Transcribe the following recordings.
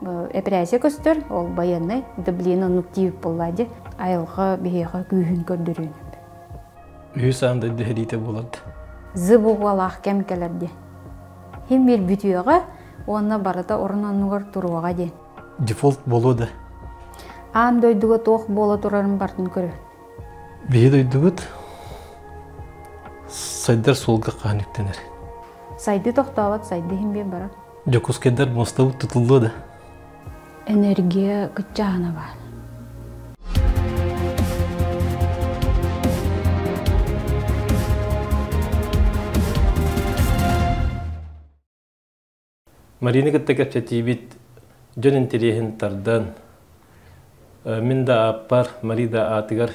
эпирация көстөр, ол баянный, дублина нуктив боллади, айылға бейеға күйін көрдірін. Үйі сағында дәхелейте болады. Зыбуғалақ кәмкелерде. Хем бір бүтіеға, онына барыда орнануғар тұруға ден. Дефолт болуды. Ан дойдуға тоқ болы тұрарын бартын көрі. Бейі дойдуғыт сайдар солға қағанектенер. Сайды тоқтауат, сайды хем бе барар. Жокускендар мостауы тұтылды. Энергия күтчағына бар. Марина кеттекепче тибит жон интерехин тардан. Мен да аппар, Марида атыгар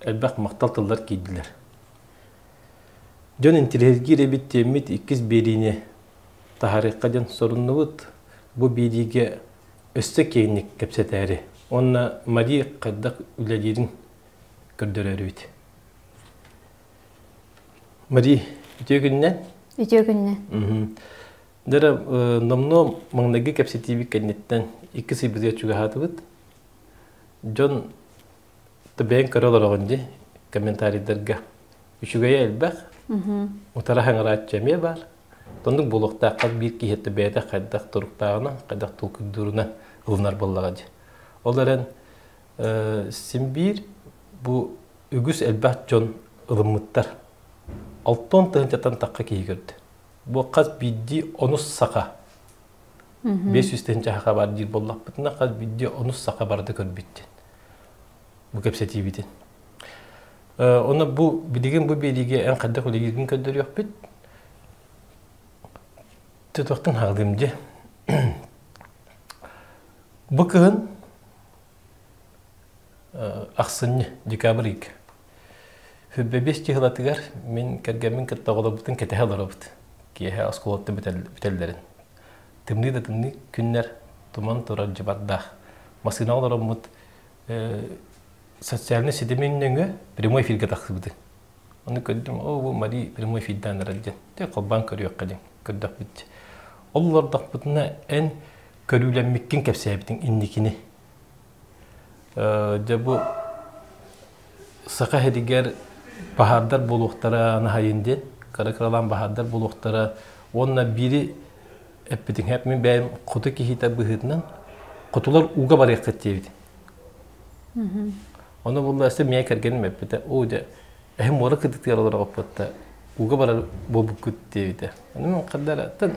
әлбәк мақтал тылдар кейділер. Жон интерехи ребит теммит иккіз берине тахарыққа жан сорыннығыт бұ бериге өсті кейінік кепсет әрі. Онна Мария қайдақ үләдерін көрдір әрі. Мария, үтеу күннен? Үтеу күннен. Дара намно маңнаги кепсетиби кеннеттен икки сибизге чуга хатыбыт. Жон табен караларагынди комментарийлерге үчүгөй элбак. Утара хаңарат жеме бар. Тондук болокта кат бир кихетте бейде кайдак туруктагына, кайдак тулкудуруна ылнар боллагади. Оларен симбир бу үгүс элбак жон ылыммыттар. Алтон тыгынчатан такка кийгөрдү. Бу каз бидди онус сака. 500 жаха бар дир боллак бутна каз бидди онус сака барды көрбүттен. Бу кепсети битен. Оны бу билеген бу белиге эн кадак үлегин көдөр жок бит. Тетоктун хагдымды. Бу кын аксынны декабрь 2. Фебебес тигылатыгар мен кергемин кеттагылыбытын кетехаларыбыт. Кие асколотты бітелдерін. Тымны да тымны күннер туман тұрар жыбардақ. Масыналарым мұт социальный сетеменніңі прямой эфирге тақсы бұды. Оны көрдім, бұл Мари прямой эфирден әрәден. Те қолбан көрі өққаден көрдіқ бітті. Олардақ бұтына ән көріләммеккен кәпсәйбітін инникіні. Бұл сақа хедігер бағардар болуқтара анахайынден Каракралан бахадар болуқтара, онна бири әппетің әп мен бәйім құты кехита бұхытынан, құтылар уға бар еққет дейбіді. Оны бұлда әсі мен кәргенім әппеті, оуды әхім оры күдіктер олар қоппатта, уға бар бұл бүкіт дейбіді. Оны мен қаддар аттан,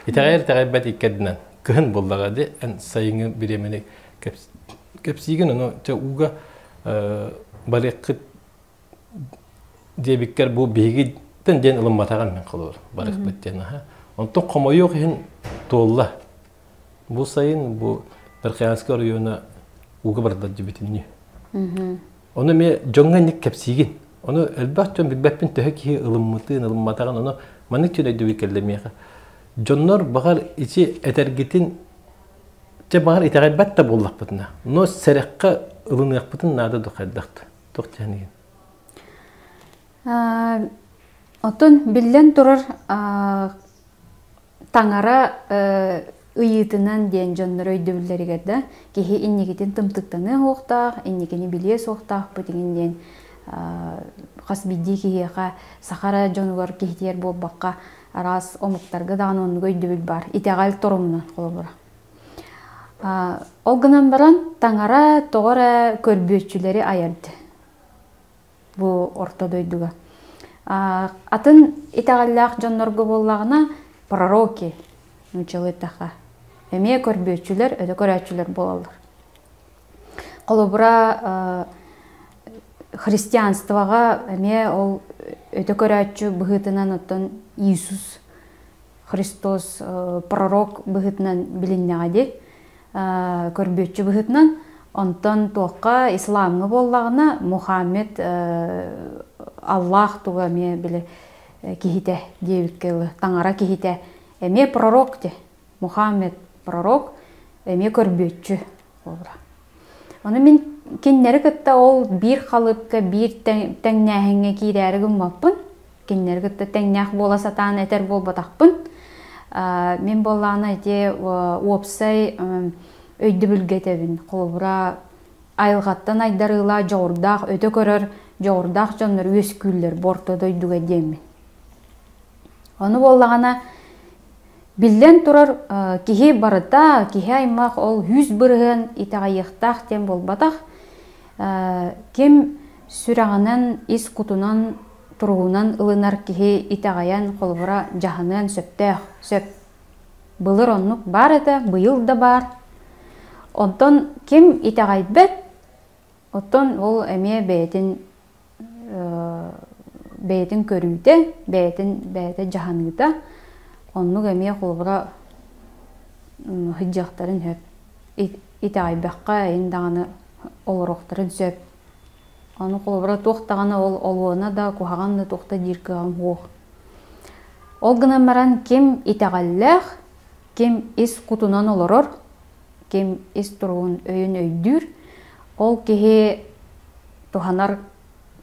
етағайыр бәт еккәдінен, күхін болдаға де, ән сайыңы біремене кәпсейген, оны уға бар еққет дейбіккер бұл бейгі ден ылым батаған мен қалуыр, барық бәттен. Онтың қомай оқ ең толла. Бұл сайын, бұл бір қиянсқа орыйуына уғы бардад жібетінне. Оны мен жоңға нек кәпсейген. Оны әлбәқ жон білбәппен төхі кейі ылыммытын, ылым батаған. Оны манық түйін өйді өйкелдемеға. Жонлар бағар ичи әтәргетін же бағар итағай бәтті боллақ бұтына. Но сәріққа ылынық бұтын нады дұқайдақты. Тоқтияныген. Отын білден тұрыр таңара ұйытынан ден жонлар өйдібілдерігерді. Кехе иннекетін тымтықтаны оқтақ, иннекені білес оқтақ бұтыңын қас бидді кехеға сақара жонлар кехетер бол баққа арас омықтарға дағын оны өйдібіл бар. Итеғал тұрымынан қолы бұра. Олғынан баран таңара тоғыра көрбөтчілері айырды. Бұл ортада өйдіға. Атын итағаллақ жонларғы боллағына пророки нүчелі тақа. Әме көрбөтчілер, өді көрәтчілер болалар. Қолы бұра христианствоға әме ол өді көрәтчі бұғытынан оттан Иисус Христос пророк бұғытынан біліннеға де көрбөтчі бұғытынан онтан тоққа исламны боллағына Мухаммед Аллах туға ме білі кихите девіккелі таңара кихите әме пророк де Мухаммед пророк әме көрбөтчі болыра. Оны мен кеннері күтті ол бір қалыпқа бір тәңнәхіңе кейдәрігім маппын. Кеннері күтті тәңнәх бола сатан әтер бол батақпын. Мен болағына әте опсай өйді бүлгетебін. Қолыбыра айылғаттан айдарыла жоғырдақ, өті көрір, жоғырдақ жонлар өс күллер бортода өйдіге деймін. Оны болағана білден тұрар кихи барыта, кихи аймақ ол 100 бұрығын итағайықтақ тем болбатақ. Кем сүрағынан, ис құтынан, тұрғынан ылынар кихи итағаян қолыбыра жағынан сөптәқ, сөп. Бұлыр онлық бар еді, бұйыл да бар. Онтон кем итағайд бәт, оттон ол әме бәйтін көрүйді, бәйті жағаныда, онлық әме қолыбыра хыджақтарын хөп. Итағай бәққа әйіндағаны олырықтарын сөп. Оны қолыбыра тоқтағаны ол олуына да, кухағаны тоқта диркіған хоқ. Ол ғынан маран кем итағаллақ, кем ис құтынан олырыр, кем ис тұрғын өйін өйдір, ол кеге туханар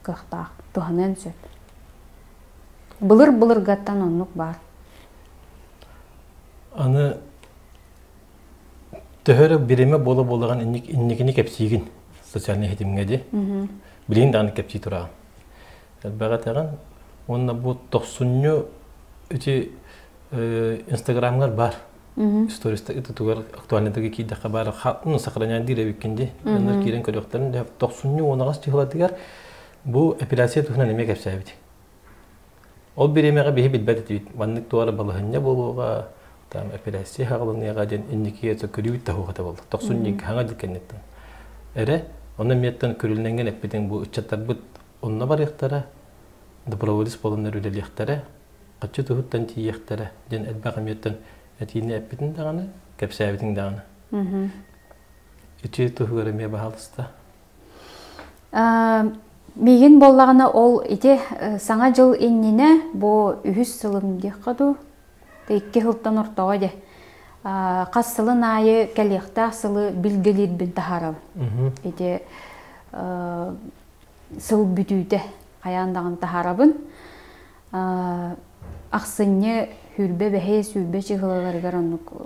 қықтақ, туханын сөп. Бұлыр ғаттан онлық бар. Аны төхөрі біреме болы-болыған иннекені кәпсейгін социальный хетімге де. Білейін дағаны кәпсей тұраған. Бәға тәған, онына бұл 90-ны өте инстаграмғар бар. Сториста это тугар актуальныдагы кейдаққа бары хатны сақыранян дейрі өккенде. Онлар кейрен көріқтарын 90-ны онағас чығыладығар бұл операция тұхынан әме кәпсей бейді. Ол біремеға бейі білбәді дейд. Ваннык туары балығынне болуға, операция хағылыныға ден иннекеге көрі өтті хоғыта болды. 90-ны хаңа декеннеттен. Әрі, оны меттен көріліненген әппеден бұл үтчаттар бұд онына бар ектара, доброволец болыныр үлел ектара, қатшы тұхыттан тей ектара, ден әлбәғі меттен әтейіне әппетін дағаны, кәпсі әбетін дағаны. Үтче тұхығыры ме бағалысты? Меген болағына ол ете саңа жыл енніне бұл үхіс сылым дек қаду, тәйікке ғылттан ұртауа де. Қассылын айы кәліқтақ сылы білгелер бін тахарабын. Ете сыл бүтүйді қаяндағын тахарабын. Ақсынне хүрбе бәхе сүрбе чығылаларығар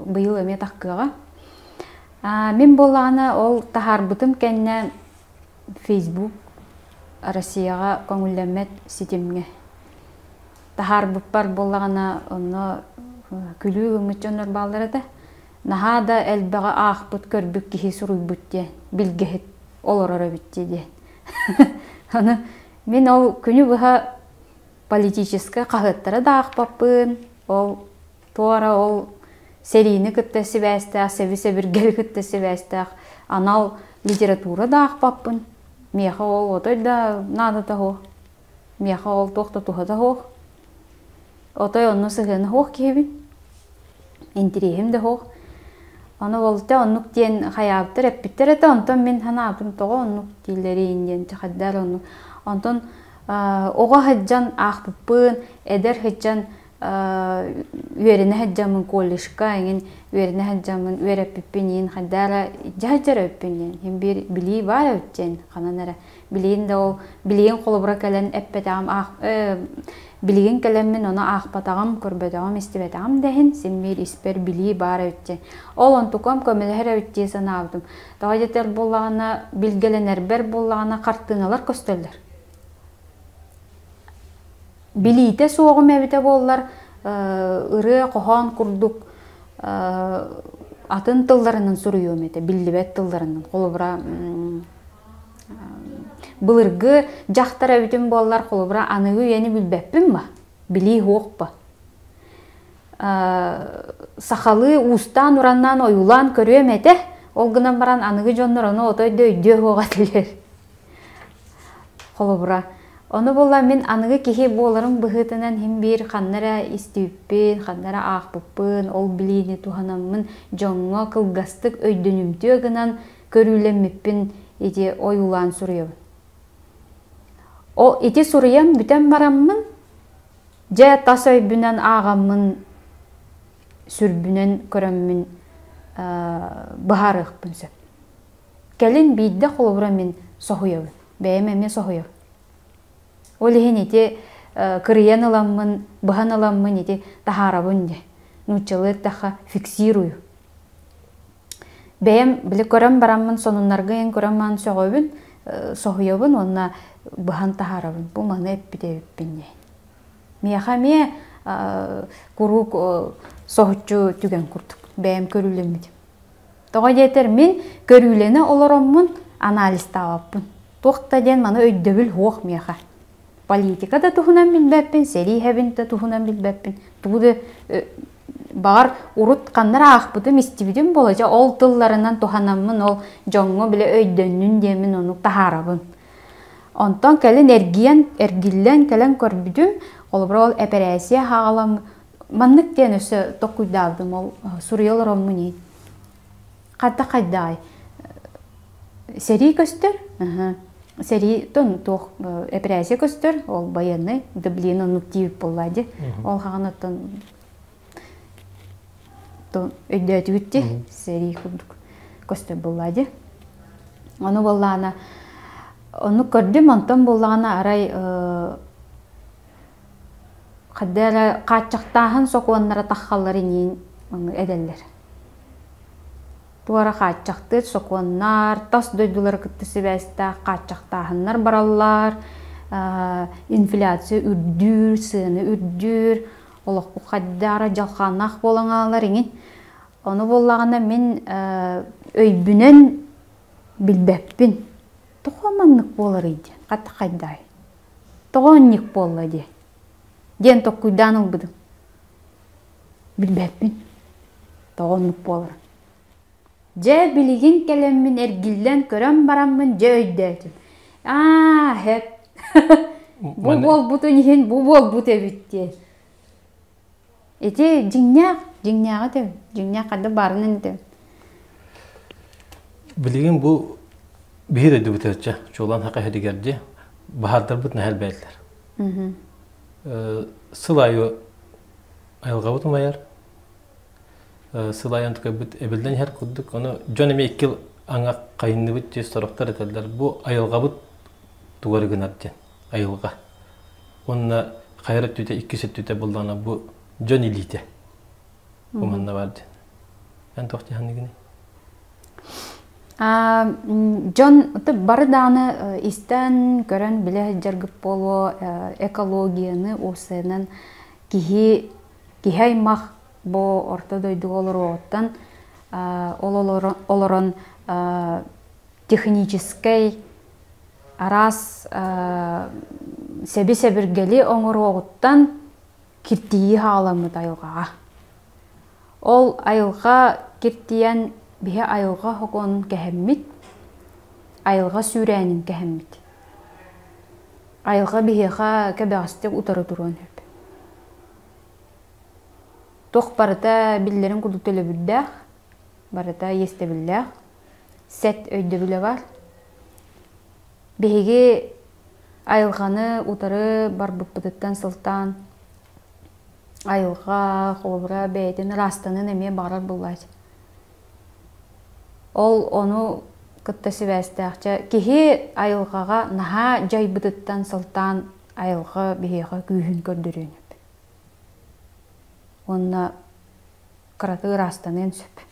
бұйыл әме таққыға. Мен болағына ол тахарбытым кәнне Facebook Россияға көңілләмет сетемге. Тахарбып бар болағына оны күлі үмітчонлар балдырады. Наға да әлбіға ақ бұт көрбік кехе сұруй бұтте, білгехет олырары бітте де. Мен ол күні бұға политическа қағыттары да ақ баппын. Ол туара ол серийні күттесі бәстіғ, сәвесе бір гел күттесі бәстіғ. Анал литература да ақ баппын. Меха ол отой да нады да хоқ. Меха ол тоқта туға да хоқ. Отой онны сығыны хоқ кебін. Интерехім де хоқ. Оны олты оннук ден қаяптыр әппіттер әті. Онтон мен хана абым тоға оннук дейлері инден чақаддар оннук. Онтон оға хыджан ақ бұппын, әдер хыджан үйеріне хыджамын коллешқа, еңін үйеріне хыджамын үйер әппіппен ең қаддара жайжар өппен ең. Хем бір білей бар өттен қанан әрі. Білейін де ол, білейін қолы бұра кәлін әппетағым, білейін кәліммен оны ақ батағым, көрбетағым, істебетағым дәхін, сен бір іспер білей бар өттен. Ол онтукам көмелер өттен сана абдым. Дағадетер болағына, білгеленер бір болағына қартыналар көстелдер. Билейте соғым әбіте болылар, ұры қоған күрдік атын тылдарынан сұрыйу өметі, білдібет тылдарынан. Қолы бұра бұлырғы жақтар әбітін болылар, қолы бұра анығы ені білбәппін ба? Білей хоқ ба? Сақалы ұстан ұраннан ойулан көрі өметі, ол ғынан баран анығы жонлар оны отойды өйді хоға тілер. Қолы бұра. Оны болла мен анығы кеге боларын бұғытынан хем бір қаннара істеуппен, қаннара ақпыппын, ол білейіне туғанамын жоңға қылғастық өйдөнімді өгінан көрілеміппін ете ой улан сұрыйым. Ол ете сұрыйым бүтен барамын, жа тас өйбінен ағамын, сүрбінен көріммін бұғарықпын сөп. Кәлін бейді қолыбыра мен соғыйым, бәйім соғыйым. Ол ехен ете кырыян ыламмын, бұған ыламмын ете тахарабын де. Нучалы таха фиксирую. Бәйем білі көрім барамын сонунларга ен көрімман соғойбын, соғойбын, онна бұхан тахарабын. Бұл маны әппіде-әппін дейін. Мияха ме курук соғытчу түген күрдік. Бәйем көрілемеді. Тоға дейтер мен көрілені олароммын анализ тағаппын. Тоқта ден маны өйдөбіл хоқ мияха. Политика да тұхынан білбәппін, сәрі хәбін да тұхынан білбәппін. Тұғыды бар урут қаннар ақпыды мистибідім болача. Ол тылларынан тұханамын, ол жоңы біле өйдөннін демін оны тахарабын. Онтан кәлін әргіллен кәлін көрбідім. Ол бір ол әпәрәсия хағалам. Маннық ден өсі тоқуйдавдым, ол сурыялар оммыни. Қадда қайдай. Сәрі көстер? Сәрі тон тоқ әпәрәсия көстер. Ол баянны, дұблин онық тиіп болады. Ол хағанаттан өйдөті үтті. Сәрі көстер болады. Оны болағына, оны көрдім, онтан болағына арай қаддары қатчақтағын соқуанлары таққалары нең әдәлер. Туара қатчақты соқуанлар, тас дөйділер күттісі бәсті қатчақтағынлар баралар, инфляция үрдүр, сыны үрдүр, олық бұл қаддары жалқанақ болаңалар еңін. Оны болағына мен өйбінен білбәппін. Тұқуаманлық болар еді, қатты қайдай. Тұғанлық болар еді. Ден тоқуйдан ұлбыдым. Білбәппін. Тоғынлық болар. Же білеген кәлеммін әргілден көрім бараммын, же өйдәтім. Хәп. Бұл бол бұты неген, бұл бол бұты бітті. Әте жіңняға тәбі. Жіңняға қады барынан тәбі. Білеген бұл бейір өйді бұтырча. Чолан хақы хәрігерде бағардар бұт нәхәл бәлдер. Сылайы айылға бұтым аяр. Сылайын тұқай бұт әбілден әр күддік. Оны жон әме 2 ел аңа қайынны бұт жес сұрақтар әтәлдер. Бұл айылға бұт туғары гынаттен. Айылға. Онына қайрат түйте, 2 сет түйте болдағына бұл жон илейте. Бұл манна барды. Ән тоқты ханны гіне? Жон бары дағыны истен көрін біле жаргып болу экологияны осының кихай мақ бұл орта дойды олар оғыттан оларын техническай арас сәбі-сәбіргелі оңыр оғыттан кіртейі ғаламыд айылғаға. Ол айылға кіртейен бихе айылға хоқонын кәхеммит, айылға сүрәнін кәхеммит. Айылға бихеға кәбәғістек ұтары тұруын өп. Тоқ барыта білдерін күдіктелі бүлдәқ, барыта есте бүлдәқ, сәт өйді бүлі бар. Бихеге айылғаны ұтары бар бұппыдыттан сылтан, айылға қолбыра бәйтін растанын әме барар бұллайды. Ол оны күттесі бәстіғча. Кехе айылғаға наға жай бұдыттан сылтан айылға бейеға күйін көрдірініп. Онына қыраты растанын сөп.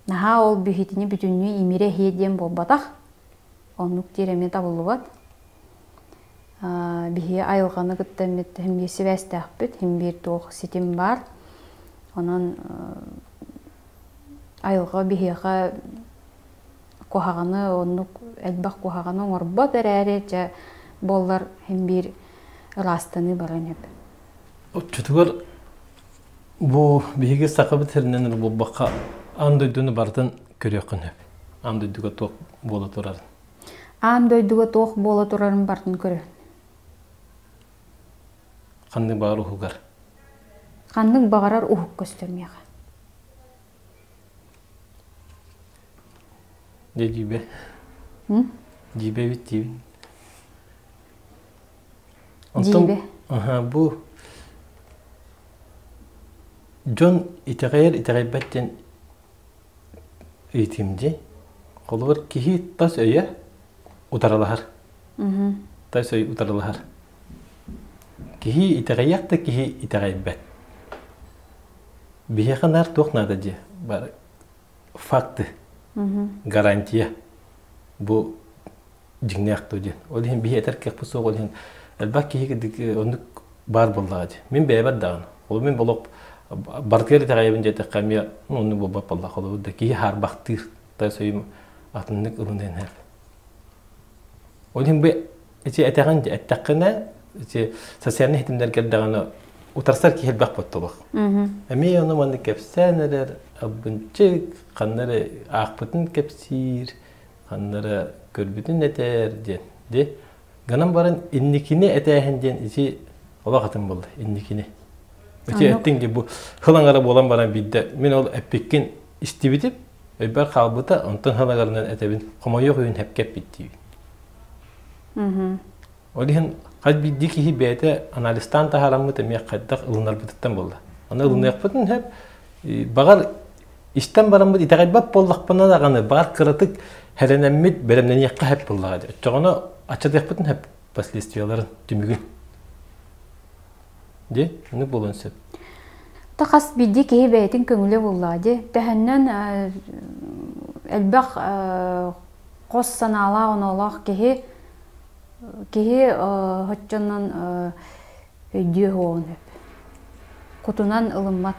Наға ол бүйетіне бүтініне емере хеден болбадақ. Оны тереме табылы бад. Бейе айылғаны күттемет хемгесі бәстіғ бүт. Хембер тоқ сетім бар. Онын айылға бейеға қоғағаны, әлбақ қоғағаны орбат әрәрі жа болар хембер растаны баран еп. Чүтігер бұл бейеге сақы бітірінен бұл баққа андойдуны бартын көрі өқін еп. Андойдуға тоқ бола тұрарын. Андойдуға тоқ бола тұрарын бартын көрі. Қандың бағар ұхығар? Қандың бағарар ұхық көстермеға. Ne jibe? Jibe bit jibe. Jibe. Bu John iteğaybatten eğitimci. Kolur kihi tas öye utaralahar. Tas öye utaralahar. Kihi iteğayak da kihi iteğaybat. Bihe kadar toh nada je. Bar факты, гарантия bu жигнэхтүү ден. Ол хин биетер кеп бусоо ол хин элбак киһи онук бар буллаади. Мен бэбер даган. Ол мен болоп бартгер тагайбын жете камия onu болбап болла холу да киһи харбактыр. Та сөйм атыннык урунен хэр. Ол хин бе эти этаган эттаккына эти социальный хитимдер келдаганы утарсар киһи элбак боттолук. Эми оны маны кепсенер абынчык каннары акпытын кепсир каннары көрбүтүн этер де. Ганам барын инникини этехен ден ичи ола хатын болду инникини. Өчө эттинги бу хылаңара болан баран бидде мен ол эппиккин истибитип өйбөр калбыта онтон хылаңарынан этебин комойок үйүн хепкеп битти. Олихин кад бидди кихи бете аналистан тахарамыта мия каддак ылынар бытыттан болду. Аны ылынаякпытын хеп багар иштен барамбыт итагайбап боллакпына даганы бар кырытык херенеммит беремнен якка хеп боллага. Чогоно ачадыакпытын хеп последствияларын түмүгүн. Де, не болон сеп. Тахас бидди кихи бетин көңүлө боллади. Тэхеннен элбак кос санала онолох кихи хотчоннан өйдү хоон хеп. Кутунан ылыммат.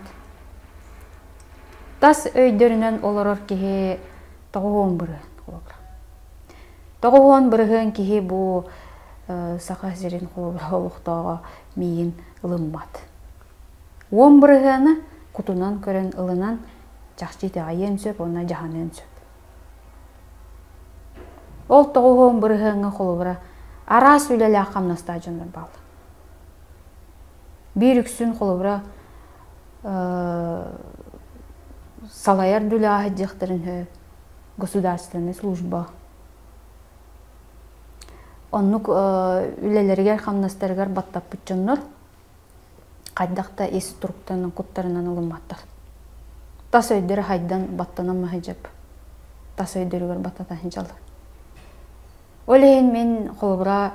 Тас өйдөрүнөн олорор кихи тоғуон бырыгын. Тоғуон бырыгын кихи бу сақа зерин холуқтаға мейін ылыммат. Он бырыгыны кутунан көрін ылынан жақшыйты айын сөп, ona жаханын сөп. Ол тоғуон бырыгыны холуғыра ара сүйлелі ақамнаста жондар балы. Bir үксін холуғыра салаяр дүләхі жақтырын государственная служба. Оннук үлелергер хамнастаргар баттап бүтчөннөр кайдакта эс туруктанын куттарынан улуматтар. Тас өйдөрү хайдан баттанан махажап. Тас өйдөрүгөр баттатан жалар. Олейин мен холбура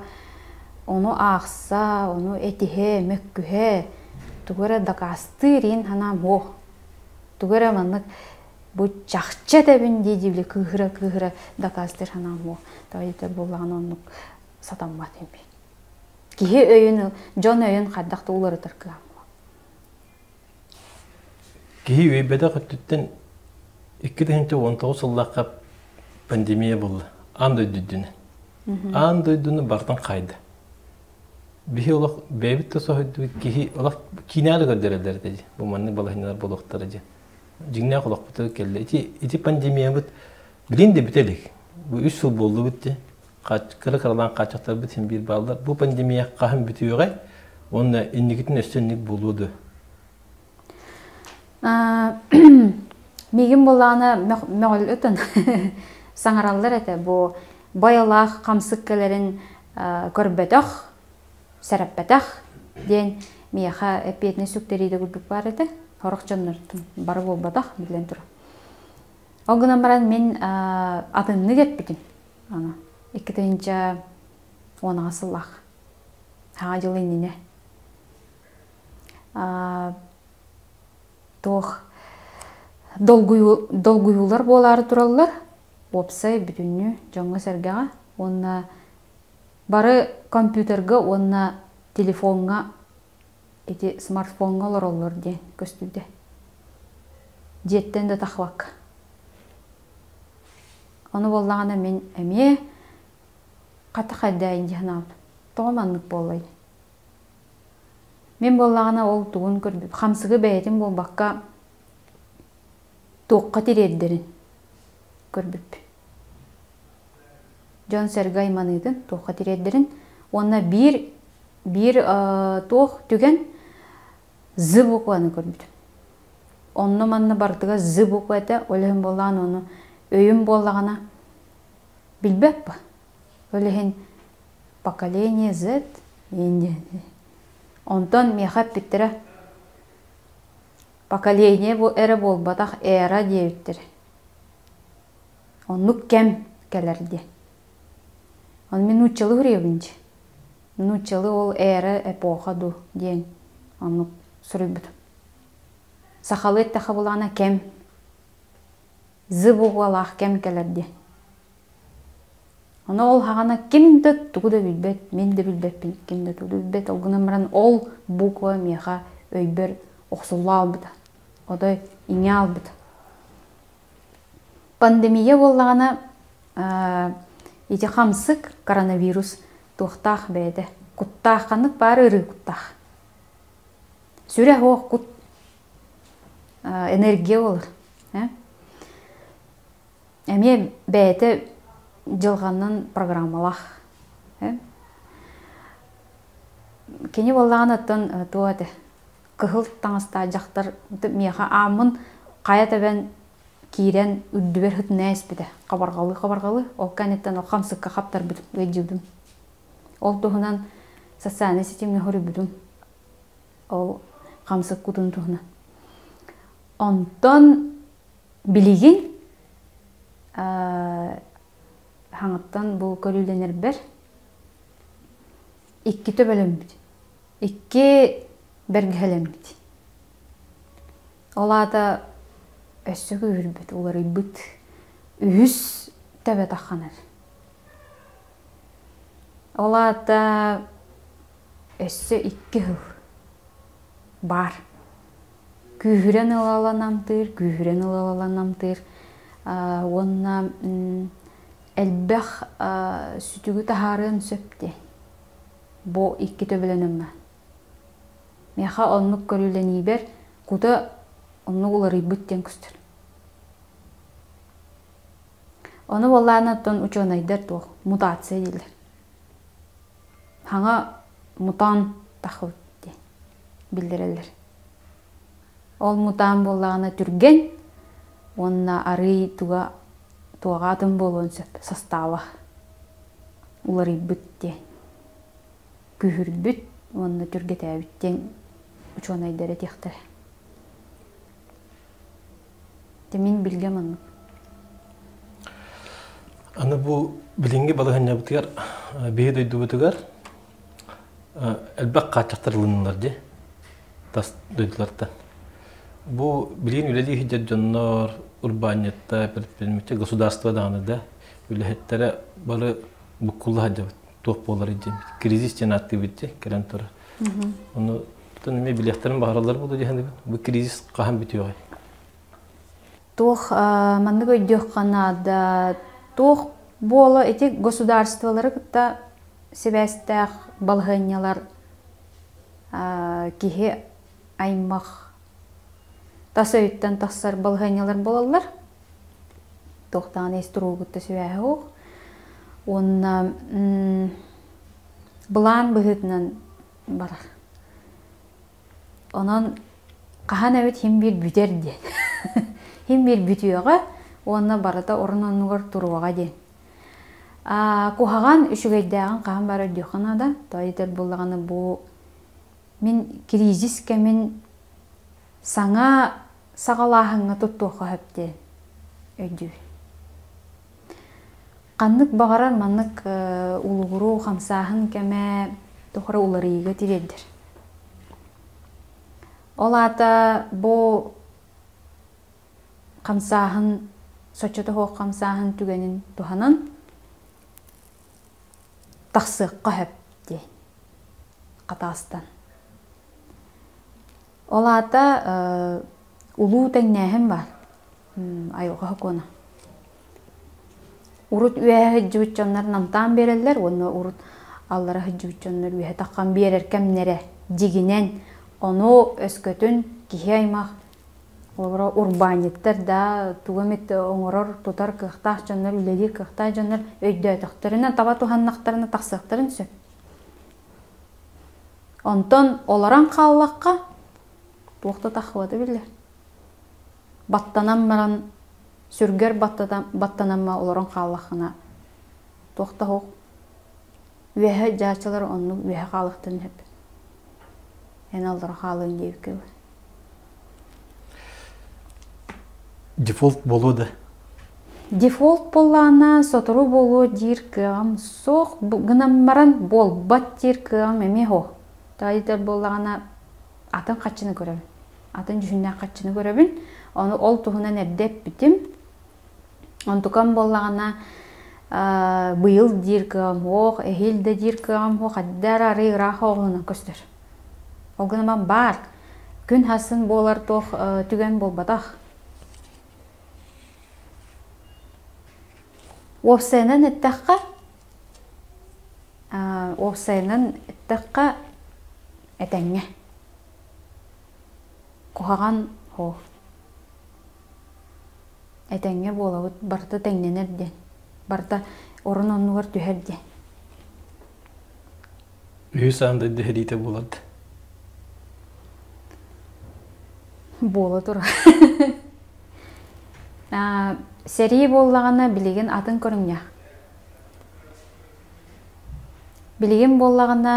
onu ақса, onu этихе, мөккүхе, тугура дакастырин хана мо. Тугура маннык bu çakça tebin deydiği kıhıra dakastır hanım o. Tayıtır bollağın onu satanmat embi. Kihi öyünü, John öyün kaddakta ularıdır kıham. Kihi öybede kıttütten 2019 yıllığa pandemiya buldu. An döydüdüğünü. An döydüğünü bardan kaydı. Bihi olaq bebit de sohuydu kihi olaq kinalı gönderiler dedi. Bu manlı balahinalar boluqtarıcı. Jigna kulak bıtı geldi. İti pandemiya bıt bilin de bitelik. Bu 3 yıl boldu bitti. Kırı kırılan kaçaklar bitin bir ballar. Bu pandemiya kahım bitiyor gay. Onunla indikitin üstünlük buludu. Migin bolağına meğol ötün sanarallar ete bu bayalaq kamsıkkelerin körbetaq, serepbetaq den miyaha epiyetine sükteriyde güldük var ete. Horaqçanlardan barı bolbadaq bilen tur. O günden baran men adını getbidim. Ana 2010 asıllaq. Ha yıl inine. Toq dolguyular boları turallar. Opsay bütünü жаңы sergağa. Onna barı kompüterga, onna telefonga eti smartfonga olurlar diye göstürdü. Jetten de taxvak. Onu bollağına men emiye qatı qaddayın dihanab. Toğmanlık bollaydı. Men bollağına ol tuğun kördüm. Xamsıgı beytim bolbaqqa toqqa tiredderin körbüp. John Sergay manıydın toqqa tiredderin. Ona bir toq tügen zı boqanı körbüp. Onunla manna bardıga zı boqayda olehen bollağın onu öyün bollağına bilbep ba. Olehen поколение Z енді. Ondan mehap bittire. Поколение bu era bolbadaq era deyittir. Onu kem kelerdi. On minutçalı hüreyebinci. Minutçalı ol era epoha du diyen. Onu sürübüdüm. Sahalı ettağı bulana kem. зыбугалах кемкелерди. Оны ол хагана кимде тугу да билбет, мен де билбеппин, кимде тугу билбет, ол гынамран ол буква меха өйбер оксулла албыда. Одай иңе албыда. Пандемия боллагана ити хамсык коронавирус тухтах беде. Куттах канык бары ыры куттах. Сүрэ хоқ кут энергия olur. Әме бәйті жылғаннан программалах. Кені боллаған аттан туады. Кығыл таңыста жақтар меха амын қая табен кейрен үддібер хүтін әспеді. Қабарғалы. Ол кәнеттен ол қамсыққа қаптар бүдім. Ол тұғынан социальный сетемне хоры бүдім. Ол қамсық күтін тұғынан. Онтан білеген хаңыттан бұл көрілденер бір икки төбөлем бит. Икки бергелем бит. Олада өссөгө үрбүт, олар үйбүт. Үс төбө таханар. Олада өссө икки хыл бар. Күйрен ылаланамтыр. Онна әлбәх сүтүгү тахарын сөпте. Бо икки төбөленемме. Меха оннук көрүлени бер, куда онну улары бүттен күстер. Оны болланаттан учонайдар тух мутация дейлер. Хаңа мутан тахыбытте билдирелер. Ол мутан боллагана түрген, онна ары туагатын болуын сөп, состава. Улары бүтте. Күхір бүт, онна түргет әбіттен учонайдары тектір. Мен білгем оны. Аны бұл білінге балығын жабытығар, бейі дөйді бұтығар, әлбәқ қачақтарылынылар де, тас дөйділардан. Бұл білген үлелі хиджет жоннор, урбанетта, предприниматель, государство дағыныда, үлелеттері бары бұққылы хаджабыт, тоқ болар еден. Кризис жен атты бітте, керен тұры. Оны тұтын еме білектерін бағаралар болды дегенде бұл кризис қаған біті оғай. Тоқ манны көйдеқ қанада, тоқ болы эти государстволары кытта себәстәқ балғынялар кихе аймақ тасөйттен тасар балғынялар болалар. Тоқтан естіру күтті сөйәғі оқ. Онна бұлан бұғытынан барар. Онан қаған әвет хем бір бүтер де. Хем бір бүтіуға, онна барата орнанығыр тұруға де. Кухаған үшігейдіған қаған бары дүйқанада, тойдер болағаны бұл мен кризиске мен саңа сағалағыңа тұттуға өпте өйді. Қаннық бағарар маннық ұлғыру қамсағын кәмә тұқыры ұларыйғы тиреддір. Ол ата бұл қамсағын, сочеті хоқ қамсағын түгенін тұханын тақсыққа өпте қатастан. Ол ата ұлу тәңнәхім бар, айылға қона. Урут үәһі жүбітчонлар намтан берелер, оны урут аллара жүбітчонлар үәһі таққан берер кәмнері дегінен, оны өскөтін кихи аймақ урбаниттер да туғамет оңырыр тұтар қықтақ жонлар, үлелі қықтақ жонлар өйді өтіқтірінен таба туғаннақтарына тақсықтырын сөп. Онтон оларан қаллаққа туқты таққылады білдер. Баттанан маран сүргер баттананма оларан қаллақына туқты хоқ. Үәһі жачылар оның үәһі қалықтың хеп. Ән алдар қалың дейіп кеуі. Дефолт болу да? Дефолт болана, сотыру болу дейір кеғам. Соқ ғынаммаран бол, бат дейір кеғам әме хоқ. Тайдер болағана атын қатшыны көребін. Атын жүзіне қатшыны көребін. Оны ол тұғынан әрдеп бітім. Онтукан боллағана быйыл дир кыам оқ, эхил де дир кыам оқ, аддар ары ырақ оғылына көстер. Оғыныман бар. Күн хасын болар тоқ түген болбадақ. Опсайнан әттәққа әтәңе. Қоғаған о. Әтәңе болауыд барта тәңненерден. Барта орын онуғар түхерден. Үйі сағында дәхелейте болады. Бола тұра. Сәрі боллағана білеген атын көріңне. Білеген боллағана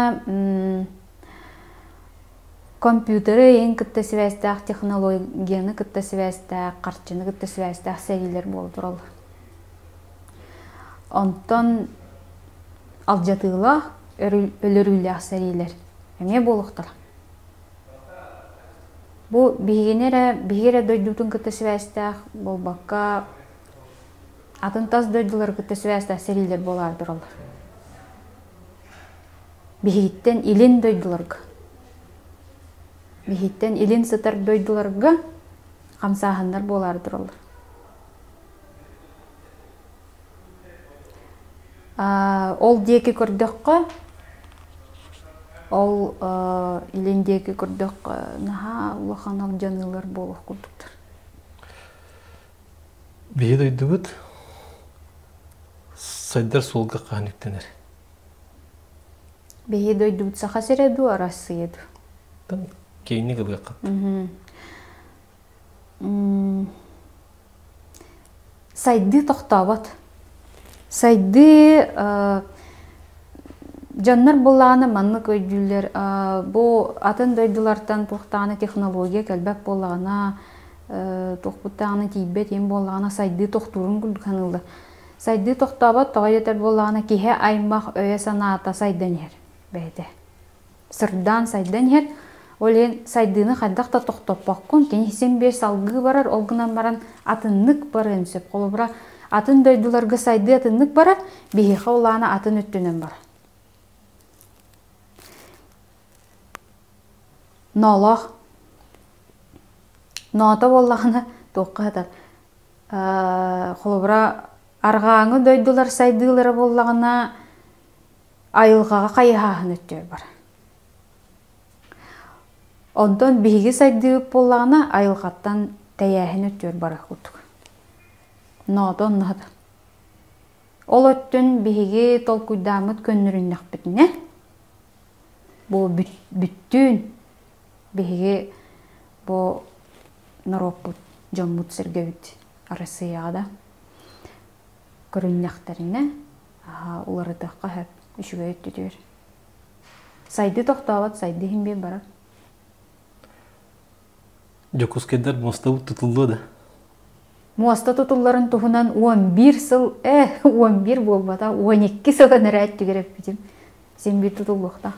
компьютері ең күтті свәстәқ, технологияны күтті свәстәқ, қарчыны күтті свәстәқ сәрилер болды тұралы. Онтан алжатығылақ өліріліғ сәрилер. Әме болуқтыр. Бұл бігере дойдутын күтті свәстәқ, бұл баққа атын тас дойдылар күтті свәстәқ сәрилер болар тұралы. Бігеттен илін дойдыларға. Бігеттен илін сытар дойдыларға қамсағындар болар тұралар. Ол декі көрдіққа, ол илін декі көрдіққа наға ұлақан ал жанылар болуқ күрдіктір. Бігі дойды бұд, сайдар солға қағанықтенер. Бігі дойды бұд сақа середу, арасы еді. Кейіні қылға қап. Сайды тоқтабат. Сайды жаннар болағаны манны көйділер. Бұл атын дойдылардан тоқтағаны технология кәлбәк болағына, тоқпыттағаны тейбет ем болағына сайды тоқтурын күлді қанылды. Сайды тоқтабат тоғайетер болағына кейе аймақ өе санаата сайдан ер. Бәйді. Сырдан сайдан ер. Олен сайдыны қайдақта тоқтоппаққын, кені сен бер салғы барар, олғынан баран атыннық барын сөп. Қолы бұра атын дойдыларға сайды атыннық барар, бейхе олағына атын өттінен бар. Ноолақ. Ноota болағына тоққа атар. Қолы бұра арғаңы дойдылар сайдылары болағына айылғаға қайығағын өттер бар. Онтон биһиги сайдыып боллағына айылғаттан тәйәхін өттер бара құттық. Ноотон нады. Ол өттін биһиги тол күйдамыт көнніріннақ бітіне. Бұл бүттін биһиги бұл нароппут жоммут сіргевіт арасыяғада көріннақтарына олары таққа әп үшіге өттетер. Сайды тоқтауат, сайды химбе барар. Жокускедар мостабы тұтылды да? Моста тұтылларын тұхынан 11 сыл, 11 болбата, 12 сылын әрәт түгеріп бітім. Сен бір тұтылдықта.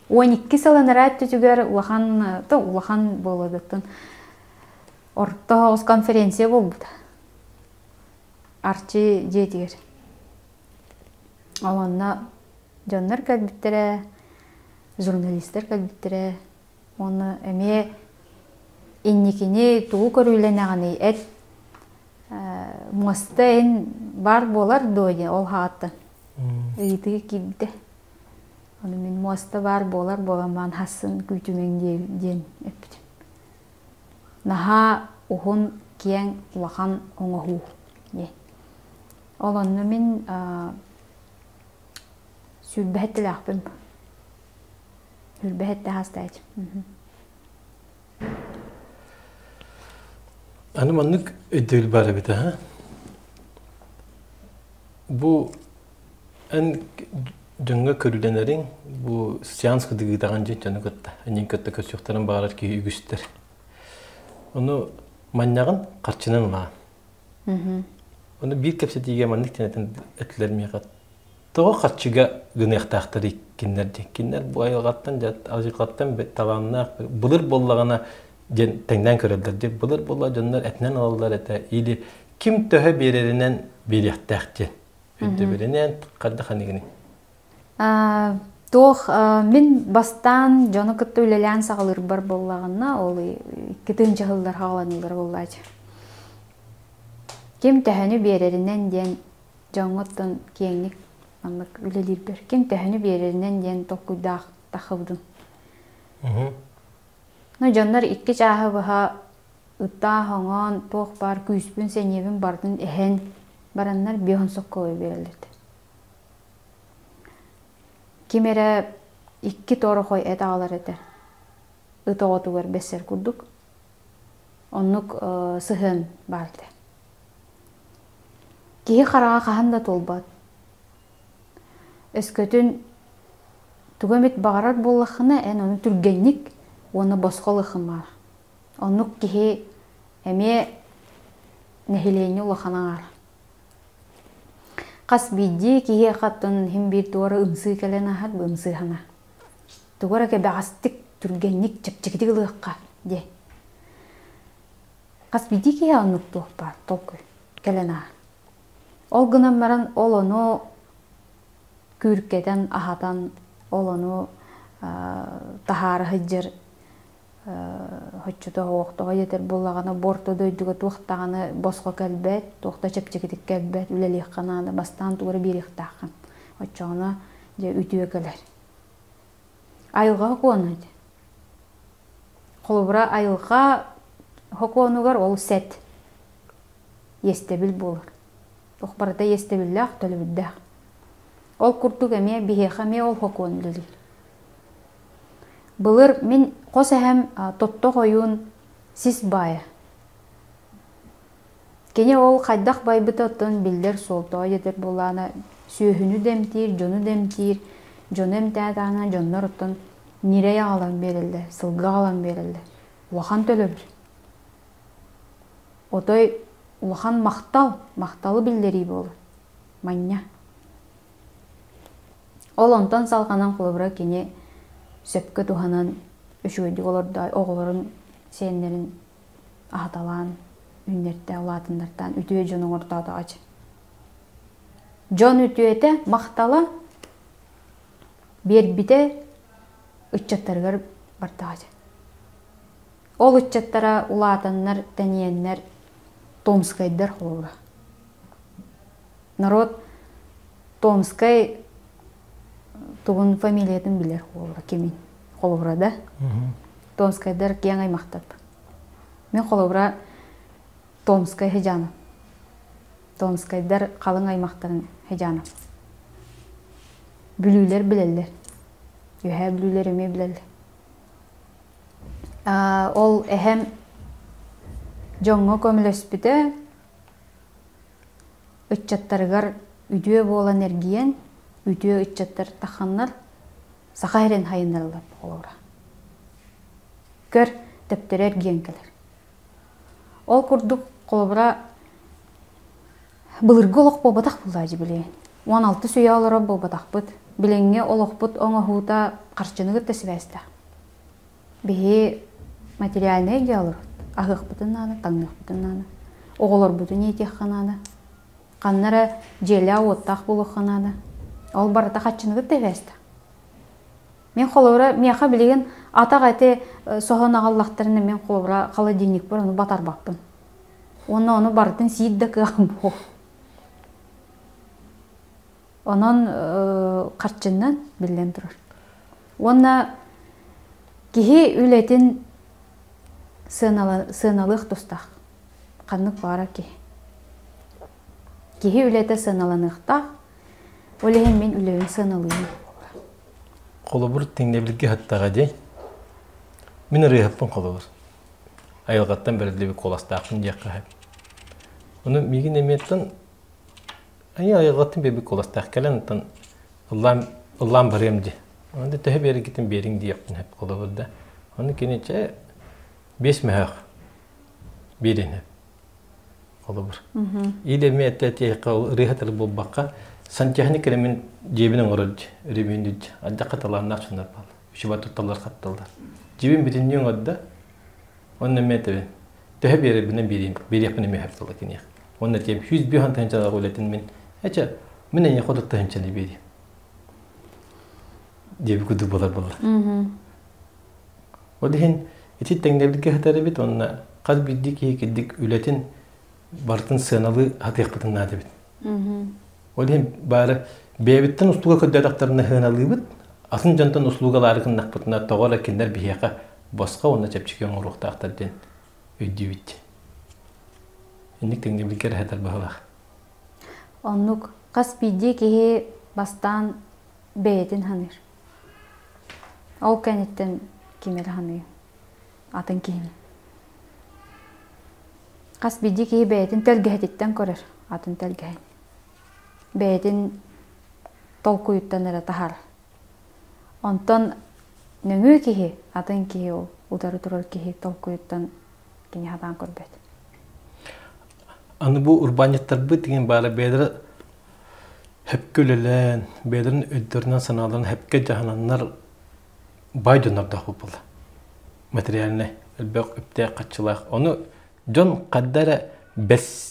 12 сылын әрәт түгер улахан болыдықтың. Орта хоғыз конференция болбыда. Арчы жетігер. Аланна жаннар кәлбіттірі, журналистер кәлбіттірі, оны әме инникини тугу көрүйлөнөгөny эт мостен бар болар дойы ол хаты. Ыйтыгы кибде. Аны мен моста бар болар боламан хасын күтүмең ден эпти. Наха ухун киен улахан оңоху. Олонны мен сүрбәһәттә ахпым. Сүрбәһәттә хастайт. Аны маннык өйдөл бары бит, ха? Бу эн жөнгө көрүлөнөрүң, бу сеанс кыдыгы даган жөнө көттө. Анын көттө көчөктөрүн багалар ки үгүстөр. Ону маннягын карчынын ма. Оны бир кепсе тийге маннык тенетен этлер мегат. Тоо карчыга гыныктактар киндер бу айылгаттан жат алжыкаттан таланна былыр боллагана теңден көрөлдөр деп былыр болла жоннор этнен алалар эте или Kim töhe bererinden beriyaktaktı? Üdde berenen kadda hanigini. Тох мен бастан жана кытты үлелән сагылыр бар боллагына, ол китинче хыллар хагаланылар боллач. Кем тәһәне береринен ден жаңоттан кеңник анлык үлелер бер. Кем тәһәне береринен ден токуйдак тахыбдын. Но жаннар икки чаһы баха ытта хаңан тох бар күспүн сенебин бардын эхен бараннар бион соккой берилди. Кимере икки тору хой эт алар эте. Ытоотугар бессер курдук. Оннук сыхын барды. Кихи харага каханда толбат. Өскөтүн тугамет багарар боллахына эн оны түргенник, оны босқолыхын бар. Оннук кихи эме нехилени улаханаңар. Қас бидди кихи қаттын хим бир туары ымсы келен ахат бу ымсы хана. Тугара ке багастык түргенник чепчекитик лыгыкка де. Қас бидди кихи оннук тух бар, толкуй келен ахат. Ол гынан маран ол ону күркеден ахатан ол ону тахары хыджыр хоччута оқтоға жетер болағаны борто дөйдігі туқтағаны босқа кәлбәт, туқта чепчекетік кәлбәт, үлелек қананы бастан туғыры берек тақын. Хоччағына үтіе кәлер. Айылға хоқуаны еді. Қолыбыра айылға хоқуанығар ол сәт естебіл болыр. Тоқпарыда естебілләқ төлібіддәқ. Ол күртук әме бихеқаме ол хоқуан білдір. Былыр мен қос әхем тотто қойуын сис бая. Кене ол қайдақ байбыт оттын білдер солтуға жетер болағына сүйіхіні демтир, жону демтир, жону әмтәтағына жонлар оттын нирей ағалан берілді, сылға ағалан берілді. Улахан төлөбір. Отой улахан мақталы білдері болы. Манья. Ол онтан салғанан құлыбыра кене сөпкі туханан үшігөйді олардай оғыларын сенлерін ағаталан, үннерді олатындартан үтіе жоның ортады ағачы. Жон үтіеті мақтала бербіде үтчаттарғар барды ағачы. Ол үтчаттара улатаннар, тәниеннер Томскайдар құлыбыра. Народ Томскай туғын фамилиятын білер қолыбыра да. Томскайдар кең аймақтап. Мен қолыбыра Томскай хеджаны. Томскайдар қалың аймақтарын хеджаны. Бүлілер білелер. Өйә бүлілер өме білелер. Ол әхем жоңғы көмілөспіді үтчаттарығар үдіе бол энергиен үтіе үтчаттар тақаннар сақа әрен хайындарылар қолыра. Көр төптері әрген келер. Ол күрдік қолыбыра бұлырғы олық болбатақ бұлдайжы білейін. 16 сүйе олыра болбатақ бұд. Біленге олық бұд оңа хуыта қаршынығы тәсібәсті. Бейі материаліне әге олыр. Ағық бұтын аны, таңық бұтын аны. Оғылыр бұтын етек қанады. Қаннары желі оттақ бұлық қанады. Ол барыта қатшынығы тәвәсті. Мен қолыбыра, мияқа білеген атақ әте соған ағаллақтарына мен қолыбыра холодильник бар, оны батар бақпын. Оны барытын сейді күйіғым бұл. Онын қатшыннан білген тұрыр. Оны кеге үлетін сыналық тұстақ. Қанық бара кеге. Кеге үлеті сыналанықтақ. Олеген мен үлеген сыналығын. Қолыбыр теңдебілге хаттаға дей. Мен рейхаппын қолыбыр. Айылғаттан бәрілдебі қоластақын деққа хәп. Оны меген еметтін айылғаттан бәбі қоластақ кәлін ұллам баремді. Онда төхі бәрі кетін берің дейіптін хәп қолыбырда. Оны кенече 5 мәхақ берін хәп қолыбыр. Илеме әттәті рейхатылы бұл баққа Сантехник элемент жебинен оролж, ремендүж, адда каталарына чундар бал. Үшүбат тутталар катталдар. Жебин битинен одда, онна метебин. Төһө беребинен берим, берепине мехаптала кене. Onda diyeyim 100 bir hantan çalak uletin min. Eçe minen ya koduk tahim çani beri. Diye bir kudu bolar bolar. O dihin eti tengdebilge hatarı bit onna kaz bildik iyi giddik ületin bartın sığınalı hatı yakpıtın nade bit. O dihin bari beyabitten usluga köddedaktarına hığınalı bit. Asın jantan usluga larıkın nakpıtına toğala kinder bihiyaka boska onda çepçikiyon uruqta aktarden öydü bit. İndik tengdebilge hatar bahalak. Onluk kas bildi ki bastan beytin hanır. O kenetten kimel hanır. Atın kimi. Kas bildi ki beytin telgeheditten korar. Atın telgehed. Beytin tolkuyuttan era tahar. Ondan nöngü ki atın ki o udarı durur ki tolkuyuttan kini hadan korbet. Anı bu urbaniyetler bu degen bari bedere hep gölelen, bederin öddüründen sanalarını hepke cahananlar baydonar da hupul. Materialine elbek öpte kaçılak. Onu John kaddara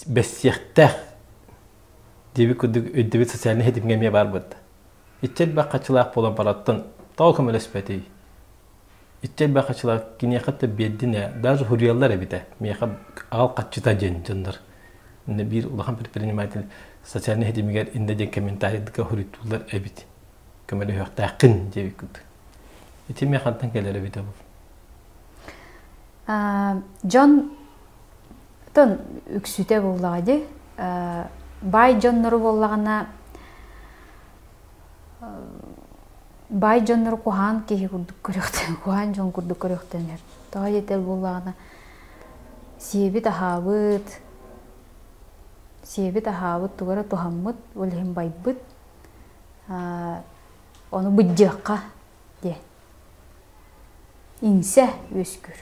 besiyekte diye bir kudu öddebi sosyalini hedim gemeye var bud. İçel bak kaçılak bolan parattan tavkım ölespeti. İçel bak kaçılak gine hatta beddine daha huriyallar ebite. Meyha al kaçıta cendir. Ne bir ulağın bir maydın sosyalini hedim ger inde de komentari dika huritular ebit. Kamera yok takın diye bir kudu. İçel meyhantan gelir ebite bu. John tın üksüte bolladı. Bay John'ları bollağına Bay John'ları kuhan ki kurduk körükten, kuhan John kurduk körükten hep. Daha yeter bollağına siyebi tahavut tugara tuhammut, olihim baybut, onu bıcakka diye. İnse öskür,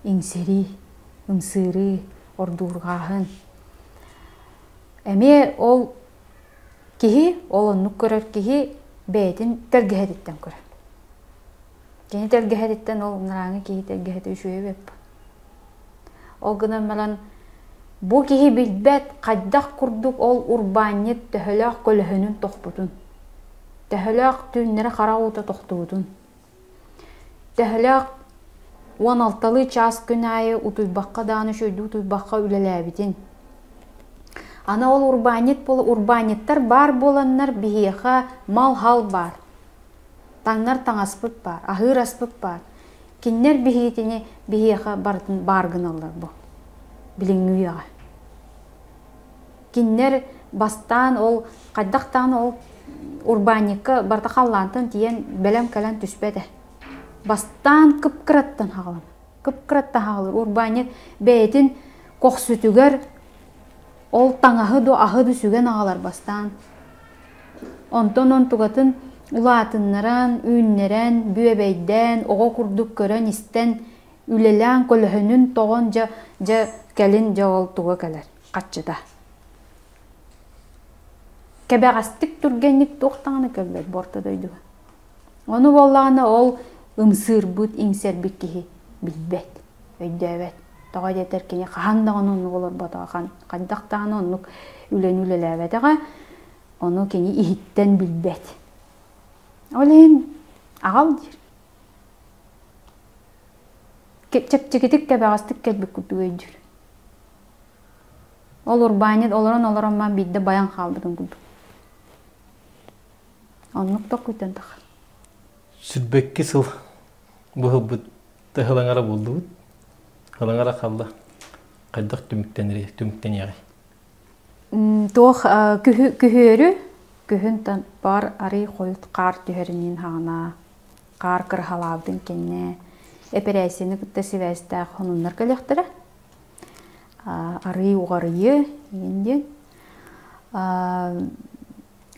inseri, ımsırı, ordurgahın. Eme ol kihi, olunluk görür kihi, beytin telgeheditten görür. Kini telgeheditten ol narangı kihi telgehedi üşüye bep. O gınamelan bu kihi bilbet kaddak kurduk ol urbaniyet töhölak kölöhünün tohbutun. Töhölak tünnere karauta tohtudun. Töhölak 16 ças günayı utuybakka danışıydı, utuybakka ülelebidin. Ana ol urbaniyet bolu, urbaniyetler bar bolanlar bihiyeha mal hal bar. Tanlar tangaspıt bar, ahır aspıt bar. Kinler bihiyetini bihiyeha bargın alır bu. Bilingüye. Kinler bastan ol, kaddaktan ol urbaniyekka barda kallantın diyen belem kalan tüspede. Bastan kıpkırattan hağlan. Kıpkırattan hağlar. Urbaniyet beytin koksütüger ol tangahı do ahı sügen ağlar bastan. Onton tugatın ulatınlaran, ünleren, büyebeyden, oğa kurduk gören isten, ülelen kölöhünün toğun ja kelin ja ol tuğa keler. Kaçıda. Kebeğastik türgenlik toğtanı kelbet bortadaydı. Onu bollağına ol ımsır bud inser bikihi bilbet. Öydebet. Tağa yeter ki kahandağın onluk olur batağın. Kaddaqtağın onluk ülen onu kini ihitten bilbet. Oleyin ağal dir. Çekçekitik kebeğastik kelbek kutu öydür. Olur bayanet oluran ben bilde bayan kaldırın kutu. Onluk da kuytan tağı. Sürbekki sıl bu hıbbıt hılangara buldu. Hılangara kaldı. Kaddak tümükten yağı. Toğ kühörü, kühünten bar arı koyut kar tühörünün hağına, kar kırhalavdın kenne, epereysini kıtta sivestağ honunlar kalyaktırı. Arı uğarıyı, yendin.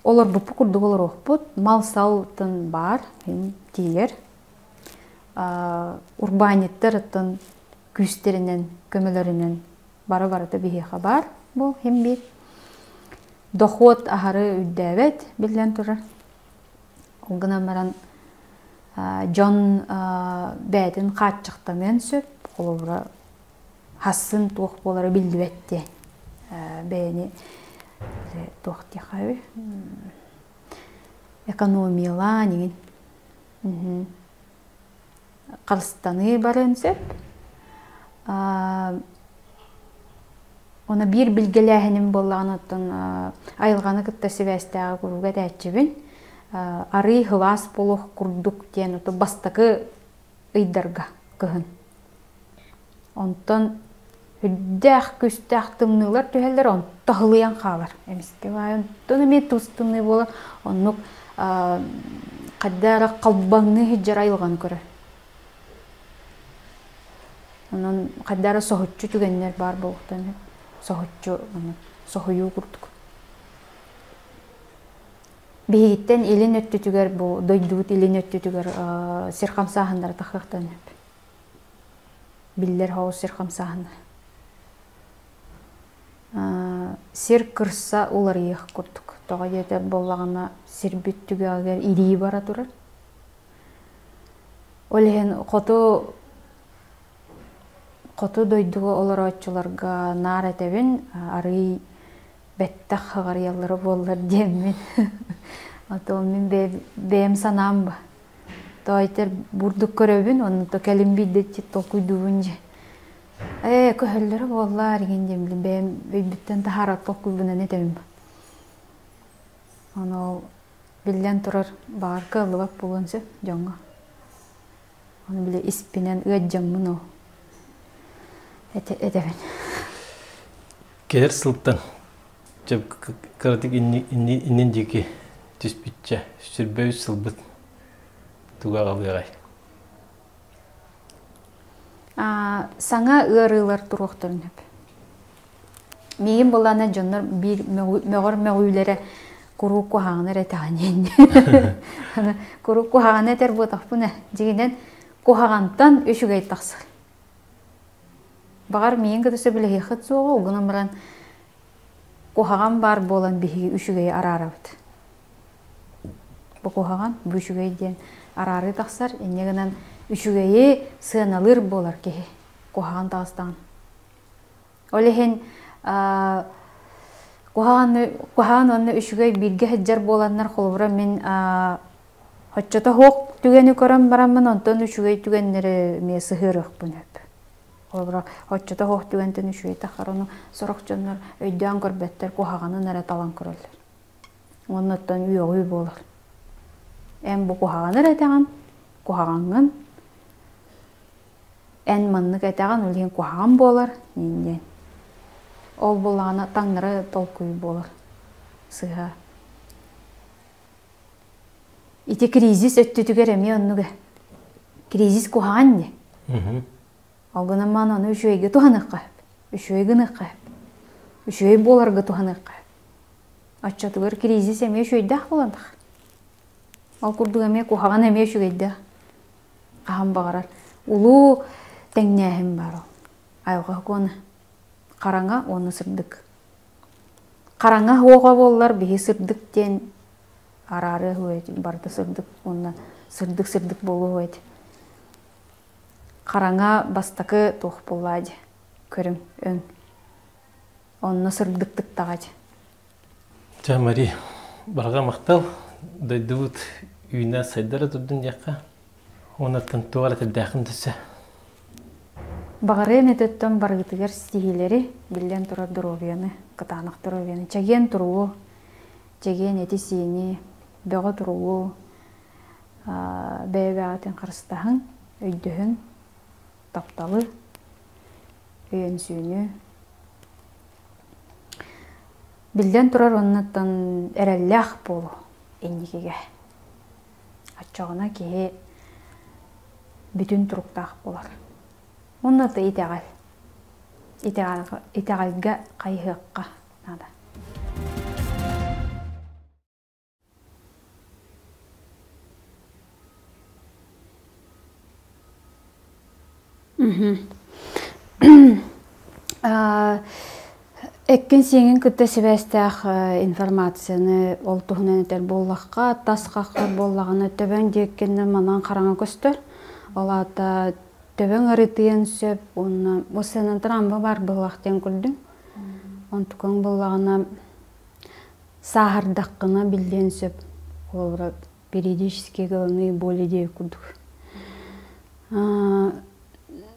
Olar bu kurduk olur okput, mal saltın bar, hem tiyer. Urbaniyetler ıttın küsterinden, kömülerinden bara da bir haber. Bu hem bir dohot aharı üddebet bilden turar. Olgınamaran John beytin kaççıkta men söp, olubra hassın tuğuk boları bildibetti. бәйіне тоқты қайы. Экономияла неген. Қалыстаны барын сөп. Ona bir bilgeləhinin bolağınıdın ayılğanı qıtta sevəstəği quruğa dəyətçibin. Arı hılas boluq qurduq deyən otu bastakı ıydarga qığın. Ondan hüddəq, küstəq tımnılar tühələr onu tağılayan qalar. Əmiski var. Ondan əmə tuz tımnı bolar. Onu qaddara qalbağını hiccar ayılğanı görür. Onun qaddara soğutçu tügənlər bar boğdan. Soğuyu kurduk. Bihitten ilin öttütüger bu doydut ilin öttütüger sirkamsahınlar takıqtan hep. Biller hao sirkamsahınlar. Sir kırsa ular yığ kurduk. Toğa yeter bollağına sir büttüger iri bara durar. Olehen Qotu doyduğu olar açılarga nar etebin, arı bettaq xağar yalları bollar demin. Min beyim sanam ba. Toyter burduk köröbün, onu da kelim biddetçi tokuyduğunca. Köhölleri bollar gen demlim, beyim bitten taharat tokuyduğuna ne demin ba. Onu billen turar bağırka alıvak bulunsa jonga. Onu bile ispinen ıcamın o. Edebin. Keher sılttan karatik inin jeki tüspitçe sürböy sılbıt tuğa qalıyağay. Sana ığırılar turuqtırın hep. Meyim bolana jonlar bir möğüylere kuru kuhağınar etağın. Kuru kuhağın eter bu taqpına. Jeginen kuhağantan öşügey taqsır. Bağır meyin kıtısı bile hekit soğu, oğunum baran kuhağan bar bolan bihi üşügeyi ararabıdı. Bu kuhağan bu üşügeyi diyen ararı taqsar, enneginen üşügeyi sığınalır bolar kehi kuhağan tağıstan. Olehen kuhağan onu üşügeyi birge heccar bolanlar kolubura min hoççata hoq tügeni koran baranman ondan üşügeyi tügenleri me sığırıq bunu hep. Hoççata hoq tügenten üşügeyi taqar onu soruqcanlar öydüğün görbetter kuhağanı nere talan körürler. Ondan üyoğuy bolar. Bu kuhağanı retağın, kuhağanın en manlık etağın ölgen kuhağan bolar. Ol bolağına tanrı tolkuy bolar. Sığa. İti krizis öttütüger emi onnuge. Krizis kuhağan ne? Algınan man onu üşüyge tuhanık qayıp. Üşüyge qayıp. Üşüyge bolarga tuhanık qayıp. Açatıgır krizis emi üşüydağ bolandıq. Al kurduk emi kuhağan emi üşüydağ. Qaham bağırar. Ulu tengnähim var o. Ayga konu. Qaranga onu sırdık. Qaranga hoğa bollar bihi sırdık den ararı hoyet barda sırdık. Onu sırdık bolu hoyet. Qaranga bastakı toq bolladı. Körüm ön. Onu sırdıktık tağadı. Mari, barga maqtal doydubut üyüne saydara durdun yakka. Onattan tuvalet eddaxın tüsse. Bağırı metötten bargıtıgar stihileri bilden turar durovyanı, kıtanıq durovyanı. Çagen turuvu, çagen eti siyini, beğe turuvu, beğe qırıstahın, öydühün, taptalı, öyen suyunu. Bilden turar onattan erellaq bolu endikege. Açağına ki bütün turuqtaq bolar. Onda da ideal. İdealga qayhıqqa nada. Ekkin senin kıtta sebestaq informasyonu oltuğundan eter bollaqqa, tasqaqqa bollağını töbön dekkenden manan qarana köstür. Ola da töbön arıtıyan söp, bu senin tramva var bollaqten küldüm. онтукан боллагана сахардаккына билден сөп. Олар периодически головные боли дей курдук.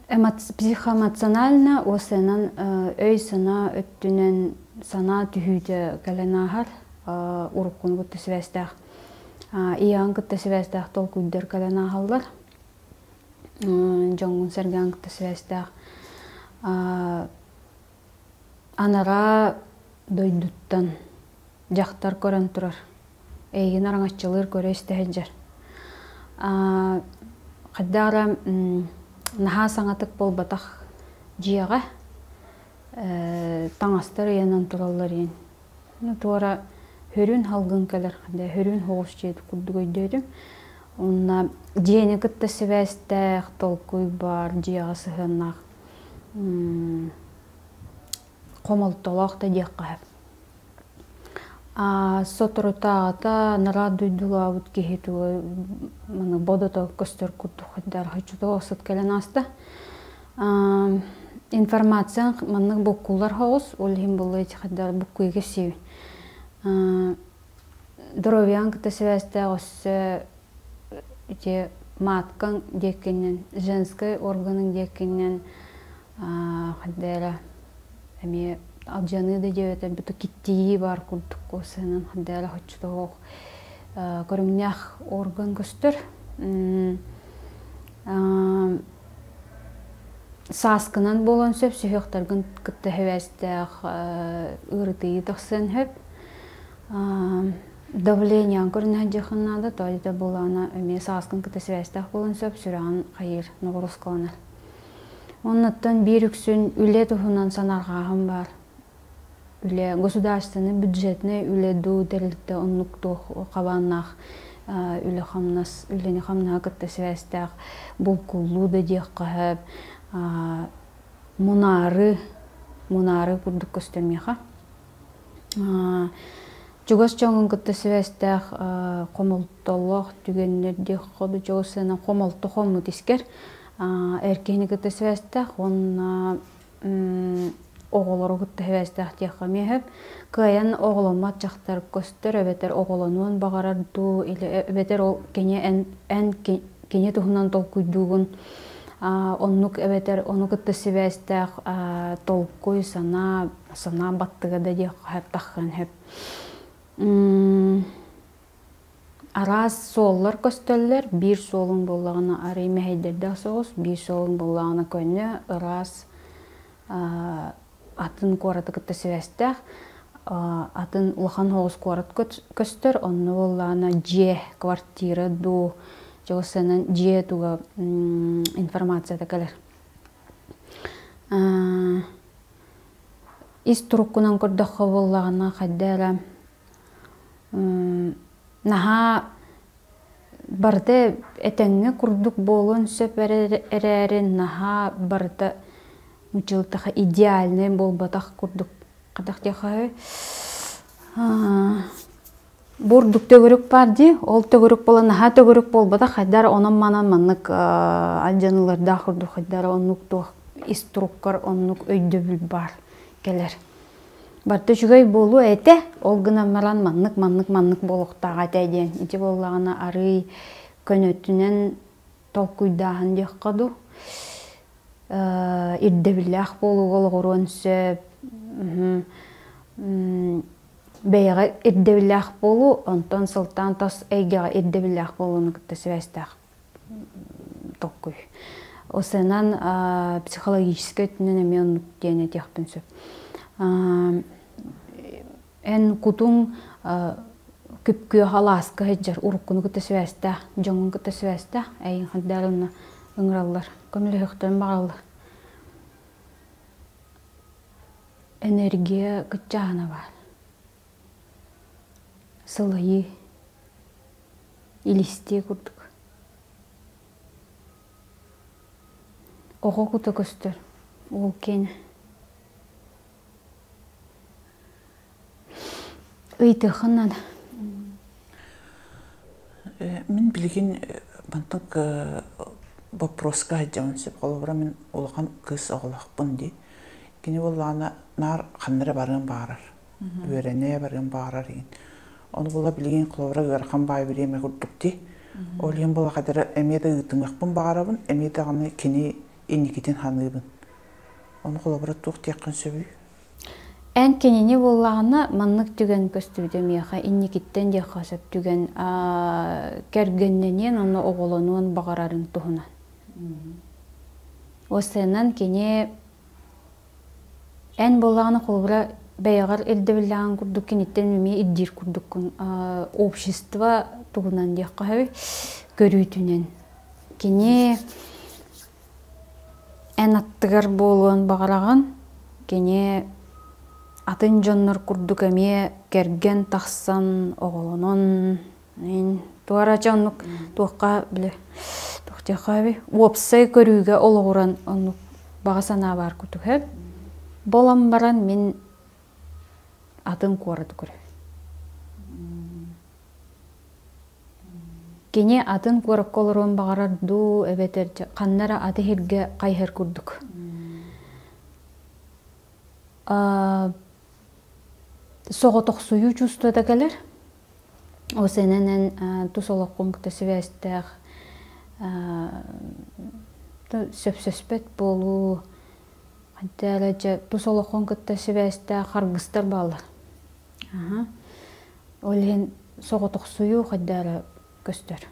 Психоэмоционально осенан өй сана өттүнен сана түхүйте каленахар уруккун гутта связтах. Иян гутта связтах толкуйдер каленахаллар. Жонгун серган гутта связтах. Анара дойдуттан жактар көрөн турар. Эйген араңачылыр көрөстәһәҗәр. Каддара наха саңатык болбатах жияга таңастыр янан тураллар ен. Туара хөрүн халгын келер, хәдә хөрүн хогыш җет курдугойдым. Онна жиене кытта себәстә толкуй бар жияга сыгыннак. Комалталак та дияққап. Соторутағата нара дүйдулабыт кехетуі бодото көстер күрдіқыдар хачуды осыт кәлін асты. Информациян манның бұққулар хоғыз, олхим болы етіқадар бұққуеге сеу. Дровиян кіті севесті осы маткан декеннен, женский органын декеннен қаддара әме алжаны да жебеті бүті киттейі бар күрдік осының қаддара хочуды оқ көрімнях орган көстір. Саскынан болон сөп сүйіқтарғын күтті хевестіғ ұрытыйы тұқсын хөп. Давлениyan көрінен жақыннады, тойды болана өме саскын күтті севестіғ болон сөп сүраған қайыр нұғырыс қаланар. Оннаттан bir үксін үле тұхынан санарғағым бар. Үле государственный бюджетне үле ду дәрілікті оннуқтуқ қабаннақ үле қамнас, үлені қамнаға күтті севестіғ бұл күллу да дек қағып. Мұнары күрдік көстермеға. Жүгіс жоңын күтті севестіғ қомылтолық түгенлер дек қоды жоғысына қомылты қомы тескер. Эркени күтті севестіғ, онна оғылары күтті севестіғ дек қамеғіп. Каян оғылымат жақтар көстер, өбетер оғылануын бағарарду, өбетер кене тұхынан толкуйдуғын. Оннук эбетер ону кытты сибэстэх толкуй сана баттыга да дек хэп таххан хэп. Арас соллар көстөллер, bir солың боллагына арай мэхейдердэх соғыз, bir солың боллагына көнне арас атын кораты кытты сибэстэх, атын улахан хоғыз корат көстөр, онны боллагына же квартира ду Жоғысынан жие туға информация тәкәлер. Ис тұрыққынан көрдіққа болағына қаддара. Наға барды әтәңі күрдік болуын сөп әрәрін наға барды мүчілтіға идеальный болбатақ күрдік қадақ деқағы. Бурдук төгөрүк бар ди, ол төгөрүк бола наха төгөрүк болбада хайдар онан манан маннык алжаныларда хурду хайдар оннук тух иструккар оннук өйдөбүл бар келер. Барты жүгөй болу эте, ол гына маран маннык болуктага тайден. Ити боллагана ары көнөтүнен толкуйдахан деккаду. Ирдебилах болу голгорон сөп. Бәйға ирдебілях болу, онтон сылтан тос әйгеға ирдебілях болуыны күтті севестақ тоққой. Осынан психологическі өтінен әмен нүктені текпін сөп. Ән күтің күпкүйі халасқы әджер ұрыққыны күтті севестақ, жоңын күтті севестақ, әйін қаддарына ұңыралар, көмілі өқтірін бағалар. Энергия күтчағына бар. Сылайы илисте күрдік. Оғы күті көстір. Ол кені. Үйті қыннады. Мен білген бантық вопросқа әдемін сөп. Қолыбыра мен олған кыз оғылақ бұнды. Кені болағына нар ханнара барган баарар. Үйренее барган баарар ин. Оны була билген кловра гырхан бай биреме курдукти. Олен була кадара эмеде ытыңакпын баарабын, эмеде ганы кини инникитен ханыбын. Оны кловра тук теккен сөбүй. Эн кенени боллағына маннык түген көстүбүдө мияха инникиттен де хасып түген кергенненен оны оголонуун багарарын тухуна. Осенан кене эн боллағына колбура бәягар элдебиллаган курдук кенеттен меме иддир курдуккун общество тугунан де кахабы көрүүтүнен. Кене эн аттыгар болуун багараган кене атын жоннор курдук эме керген тахсан оголонон туара жоннук туакка биле тухтякаби опсай көрүүгө ологуран ону багасана бар кутук хеп болам баран мен атын куарады көрө кене атын куарак колорон багарарду эбетер каннара аты хирге кайхер курдук соғотоқ сую чувствода келер. Осенен тусолоққын күті связьтақ сөпсөспет болу, тусолоққын күті связьтақ қарғыстар балар. Олен соғотоқ сую қаддары көстер.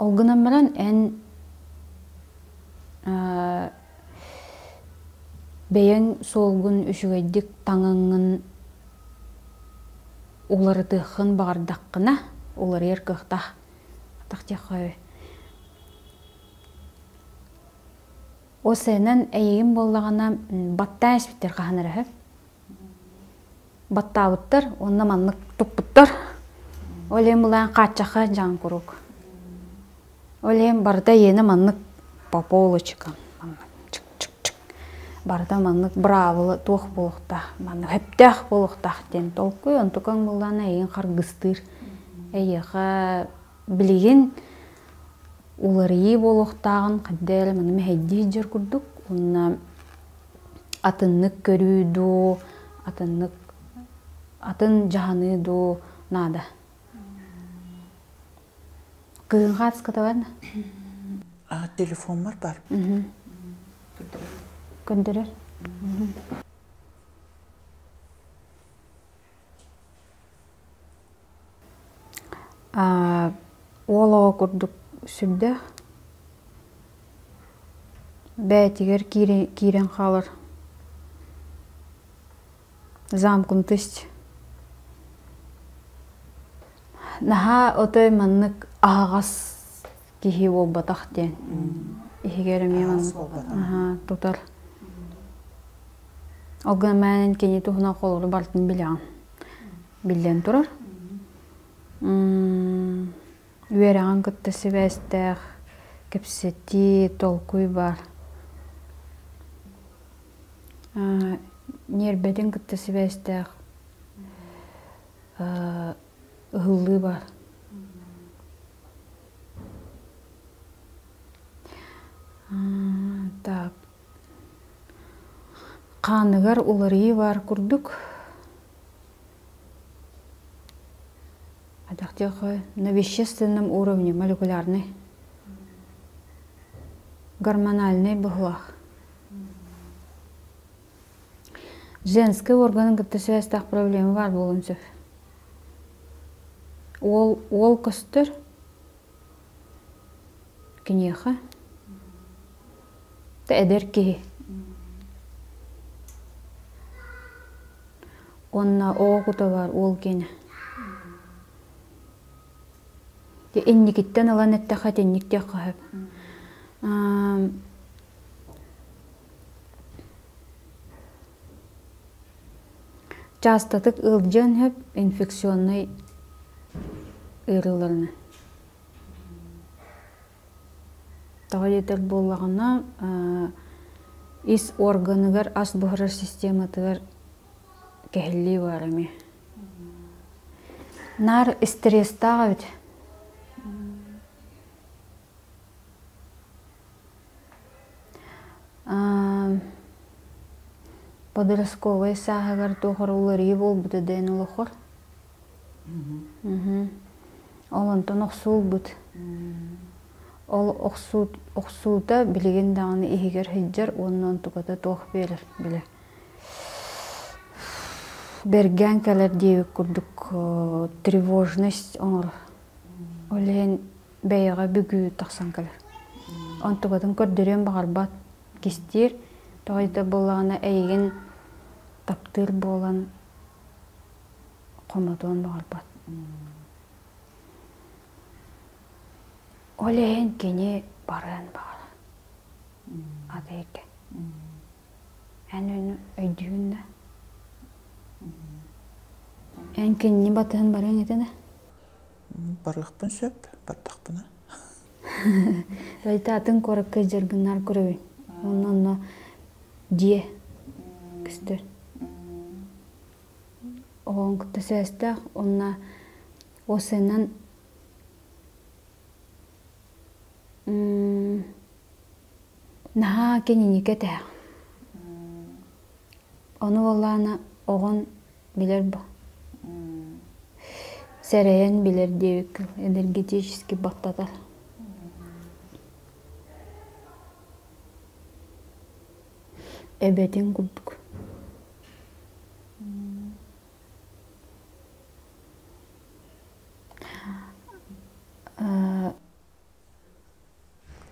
Олғынан баран ән бәйен солгун үшігейдік таңыңын олардықын бағардаққына, олар еркіқтақ тақтияқы. Осайынан әйегім болағына батта әспеттер қағаныр әп. Батта ауыттыр, онына манлық тұппыттыр. Олем бұлан қатчақа жан күрік. Олем барда ені манлық пополы чықам. Барда маннык бравылы туох болуктах, маннык хептах болуктах ден толкуй, онтукан буллана эйин каргыстыр. Эйеха билеген уларыйы болуктагын каддел маны мехедди жер курдук. Онна атыннык көрүүдү, атын жаһаныйду нада. Кыйынга атыската бар? Телефон бар. Көндірер. Олаға күрдік сүрді. Бәйтігер кейрен қалыр. Замкын түст. Наға отой маннык ағас кейі ол батақ ден. Егерім емін тұтар. Олғын мәнін кені тұхына қолыры бартын білден тұрар. Үйеріған күтті сібәстәқ, кепсеті, толкуй бар. Нербеден күтті сібәстәқ, ұғылы бар. Так. Қаныгар уларыйы бар күрдік. Адақтығы на вещественном уровне, молекулярный, гормональный бұғылақ. Женский органын күтті связьтақ проблемы бар болын сөп. Ол көстір кенеға әдер кейі. Онна оғыта бар ол кені. Энникеттен алан әттіқат энникте қағып. Частатык ылжан хөп инфекционный ырыларына. Таға етер болағына ис органыгар ас бұғырар систематығар кәхілі бар әме. Нар стресстаға өт. подростковый сахагар тохор уларый болбут эден улохор. Олонтон оксулбут. Ол оксуута билеген даганы ихигер хиджар оннон туката тох белер биле. Берген келер дейбек курдук тревожность оңор. Олен бәйіға бүгі тақсан келер. Онтуғатын көрдерен бағарбат кестер, тоғайда болағына әйген таптыр болан қоматуан бағарбат. Олен кене баран бағар. Адайке. Ән өйдігінде. Ән кенне батығын баран етені? Барықпын сөп, бардақпына. Райтатын корак көздергіннар көрөбін. Оннан дие кістер. Оғын күтті сөстіқ, онна осынан наға кененеке тәқ. Оны олағына оғын білер бұл. Сәрәйен білер дейік, энергетически баттатар. Эбетен күрдік.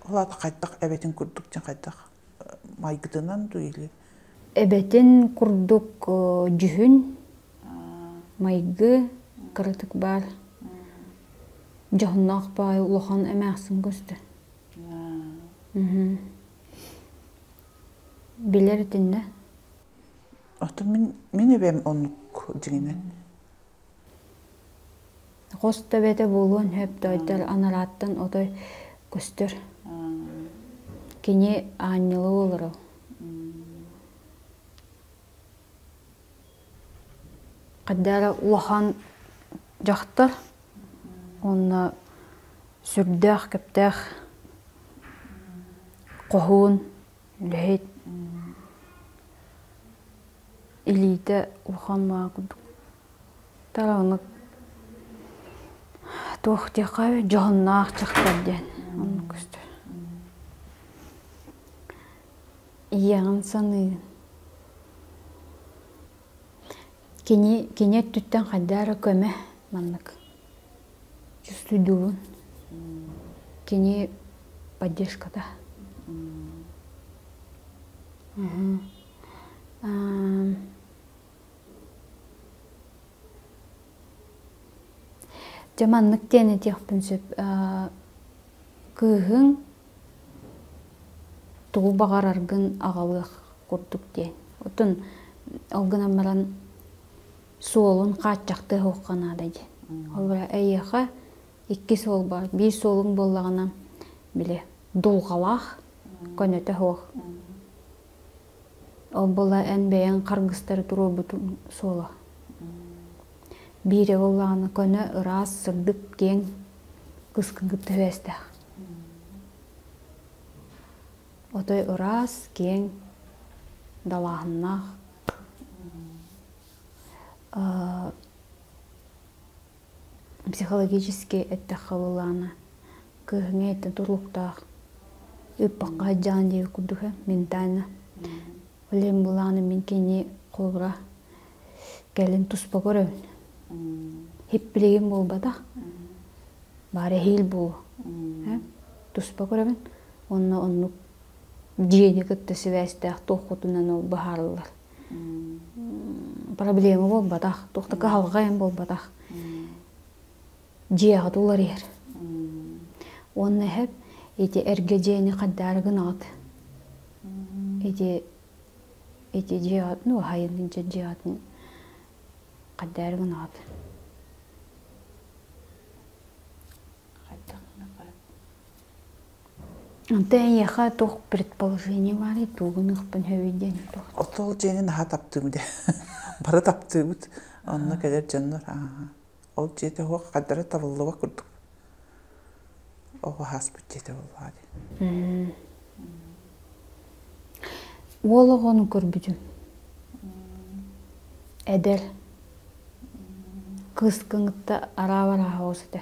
Олады қайттақ, әбетін күрдік жан қайттақ. Майгытынан дуйлі. Эбетен күрдік жүхін, майгы, кырытык бар. Жохнақ бай улахан әмәқсін көсті. Билер етінде? Оқты мен әбәм онық жігінен. Қоста бәті болуын хөпті ойдар анараттан отой көстір. Кене анылы olur o. Qaddara улахан жақтар, оны сүрдәқ, көптәқ, қоғуын, үлхет, илейті улахан маға күрдік. Тарауынық тоқтеқа жоғыннақ жақтар ден, оны көстір. Иеғын саныйын. Кенет түттен қаддары көмі маннық. Жүстүйдуын. Кене поддержкада. Жаманнық тені текпін сөп. Күйін тұғыл бағар арғын ағалық құрдық ден. Отын алғын амаран солын қатчақты хоққана дайды. Ол бұра әйеға 2 сол бар. 1 солын болағына біле долғалақ көнеті хоқ. Ол бұла ән бәйін қарғыстары тұру бұтын солы. Бире болағына көне ұрас сырдық кен қысқын күтті өстіқ. Отой ұрас кен далағыннақ психологически это халылана кыгне это туруктах үппакка жан деп кудуха ментально олем буланы минкени кобра келин туспа көрөбүн хиппилеген болбада баары хил бул туспа көрөбүн онну жени кытты связьтах тохутунан ол бахарлар проблема болбадах тохта калгайын болбадах жиға тулар ер. Онны хеп, эти эргежени қаддарығын ат. Эти жиға, хайындынча жиғатын қаддарығын ат. Антен яха тоқ предположение бар, и туғын ұқпын хөвейден. Отол жені наға таптымды. Бары таптымды. Онны кәдер жаннар. Ол жете хоқ қаддары табылуға күрдік. Оға хаспыт жете болғады. Ол оғаны көрбүдім. Edel. Kıskınlıkta arabara olsa da.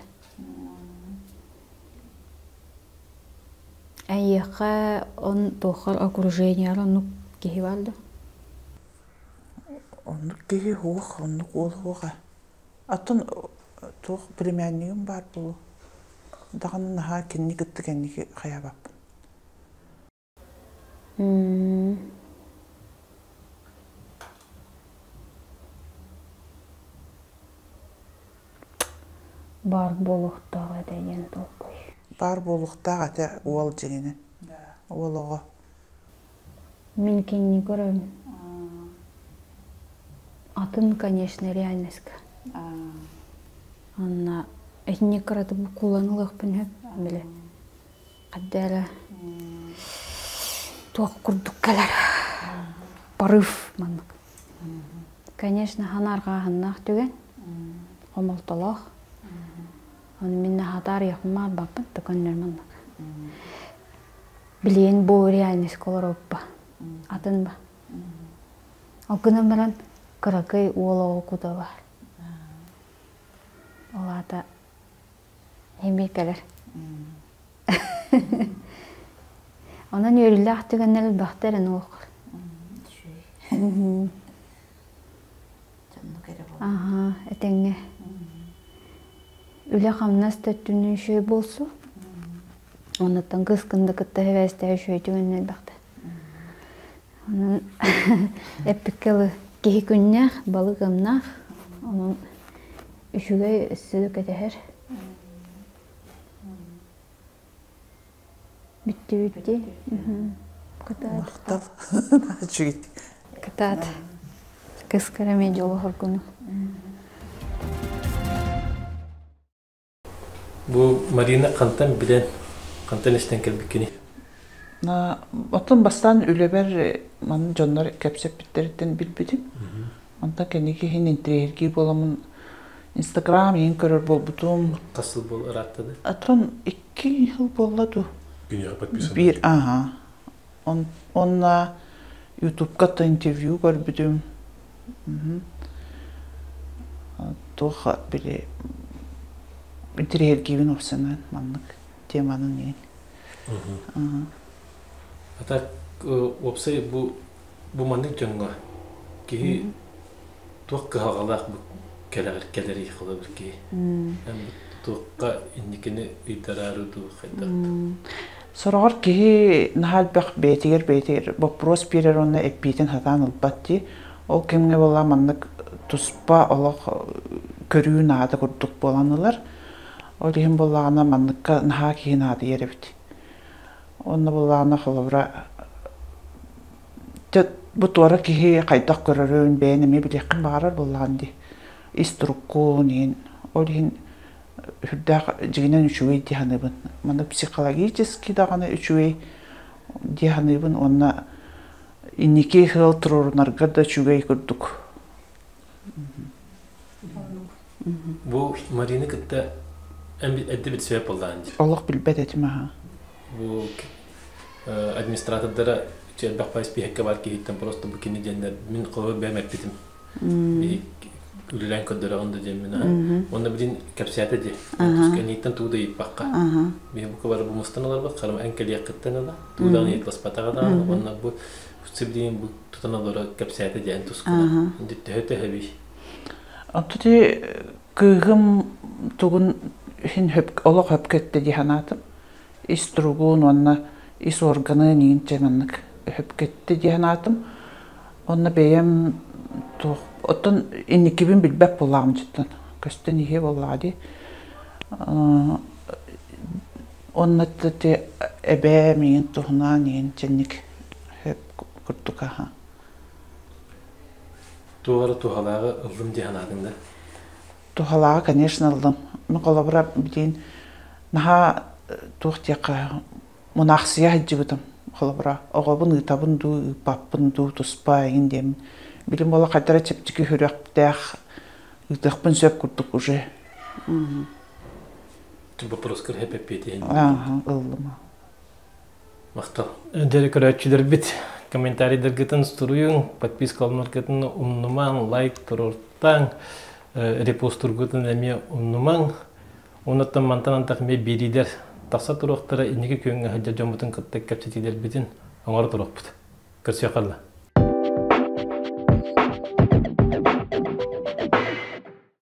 Ayyaqa on toqal окружение onu kihi vardı. Onu gehi hoğ, onu ol hoğa. Atın toq plемяннигим бар бұл. Дағаны наха кенни кытты кенни хаябап. Бар болуқтағы деген тоқой. Бар болуқтағы ата ол жегені. Ол оғы. Мен кенни көрем. Атын, конечно, реальностька. Анна этник караты бу куланылық пін біле. Қаддары тоқ күрдік кәлер. Барыф манық. Конечно, ханарға ханнақ түген. Қомалталақ. Оны менне хатар яқымар бапын түкөнлер манық. Білейін бұл реальность колар оппа. Атын ба. Ол күнін баран кыракай уолоғы куда бар. Олата хембек кәлер. Онан өрілі ақтығаннары бақтарын оқыр. Аха, әтеңе. Үлі қамнас төттінің шөй болсу. Онаттан қысқынды күтті хевестері шөй түгеннер бақты. Онан әппіккелі кеhi күннәқ, балығымнақ. Онан үшігей үссіді кәтәхер. Бүтті. Кытат. Мақтал. Жүгет. Кытат. Кыз кәрәме жолы хоркуну. Бу Марина қантан білен, қантан іштен кәлбіккені? Отын бастан үлебер манын жонлар кәпсеп біттерден білбедім. Онда кәнеге хен интерьерге боламын. Инстаграм ең көрір бол бұтым. Қасыл бол ұраттады? Атон 2 жыл болады. Генияға подписан. Bir, aha. Onunla YouTube'da da interview gördüm. Toğa böyle interview gibi olsun manlık temanın yani. Ata opsay bu manlık jonga ki toq qağalaq bu keleri qılır ki. Hem toqqa indikini idararudu xayda. Sorar ki nahal bak betir вопрос переронна эппитен хатан албатти ол кемге бола маннык туспа олох көрүү наада курдук боланылар ол дем болагана манныкка наха ки наада еребит онна болагана холовра тет бутора ки кайдак көрөрүн бенеми билекин барар болаганди иструккунин ол Hürdaq jiginen üçüvey dihanыбын. Mana psixologически dağana üçüvey dihanыбын. Onna inniki hıl tururunarga da üçüvey kurduk. Bu Marina kıtta eddi bir sebep oldu anca. Allah bilbet etme ha. Bu administratörlere çelbek payız bir hekke var ki hitten prosto bu kini cennet min kılığı beğenmek bitim. Ülülen kodları onda cemmine. Onda bilin kapsiyat edi. Tüskeniyitten tuğda yiyip bakka. Bir bu kadar bu mustanalar bak. Karım enkeli yakıtten da. Tuğdan yetlas patağa da. Onda bu sibdiğin bu tutanalara kapsiyat edi en tuskuna. Şimdi tühete hebi. Antudi kığım tuğun hin olaq höpketti dihanatım. İstrugun onna is organı niyin cemanlık höpketti dihanatım. Onna beyem tuğ Otan innikibin bilbep bollağım cidden. Kösten ihe bollağdı. Onna da ebe miyin tuğuna niyin cennik hep kurduk aha. Tuğara tuğalağı ıldım dihanadın da? Tuğalağı, конечно, ıldım. Мен kolabora bilin naha tuğtiyaqa munaqsiya hicibidem. Kolabora oğabın ıtabın du, ıpapın du, tuspa indem. Bilim ola kadar çepçiki hürüqtaq ıtaqpın söp kurduk уже. Tüm вопрос hep etiyen. Aha, ıldım. Maqtal. Derek öğretçiler bit комментарийдер гытын струюң, подписка олнор гытын умнуман, лайк туруртаң, репостур гытын эме умнуман, онаттан мантанантақ ме беридер тақса туруқтары инеге көнгө хаджа жомутын кыттык кәпсетидер битин оңар туруқпыт. Көрсөй қалла.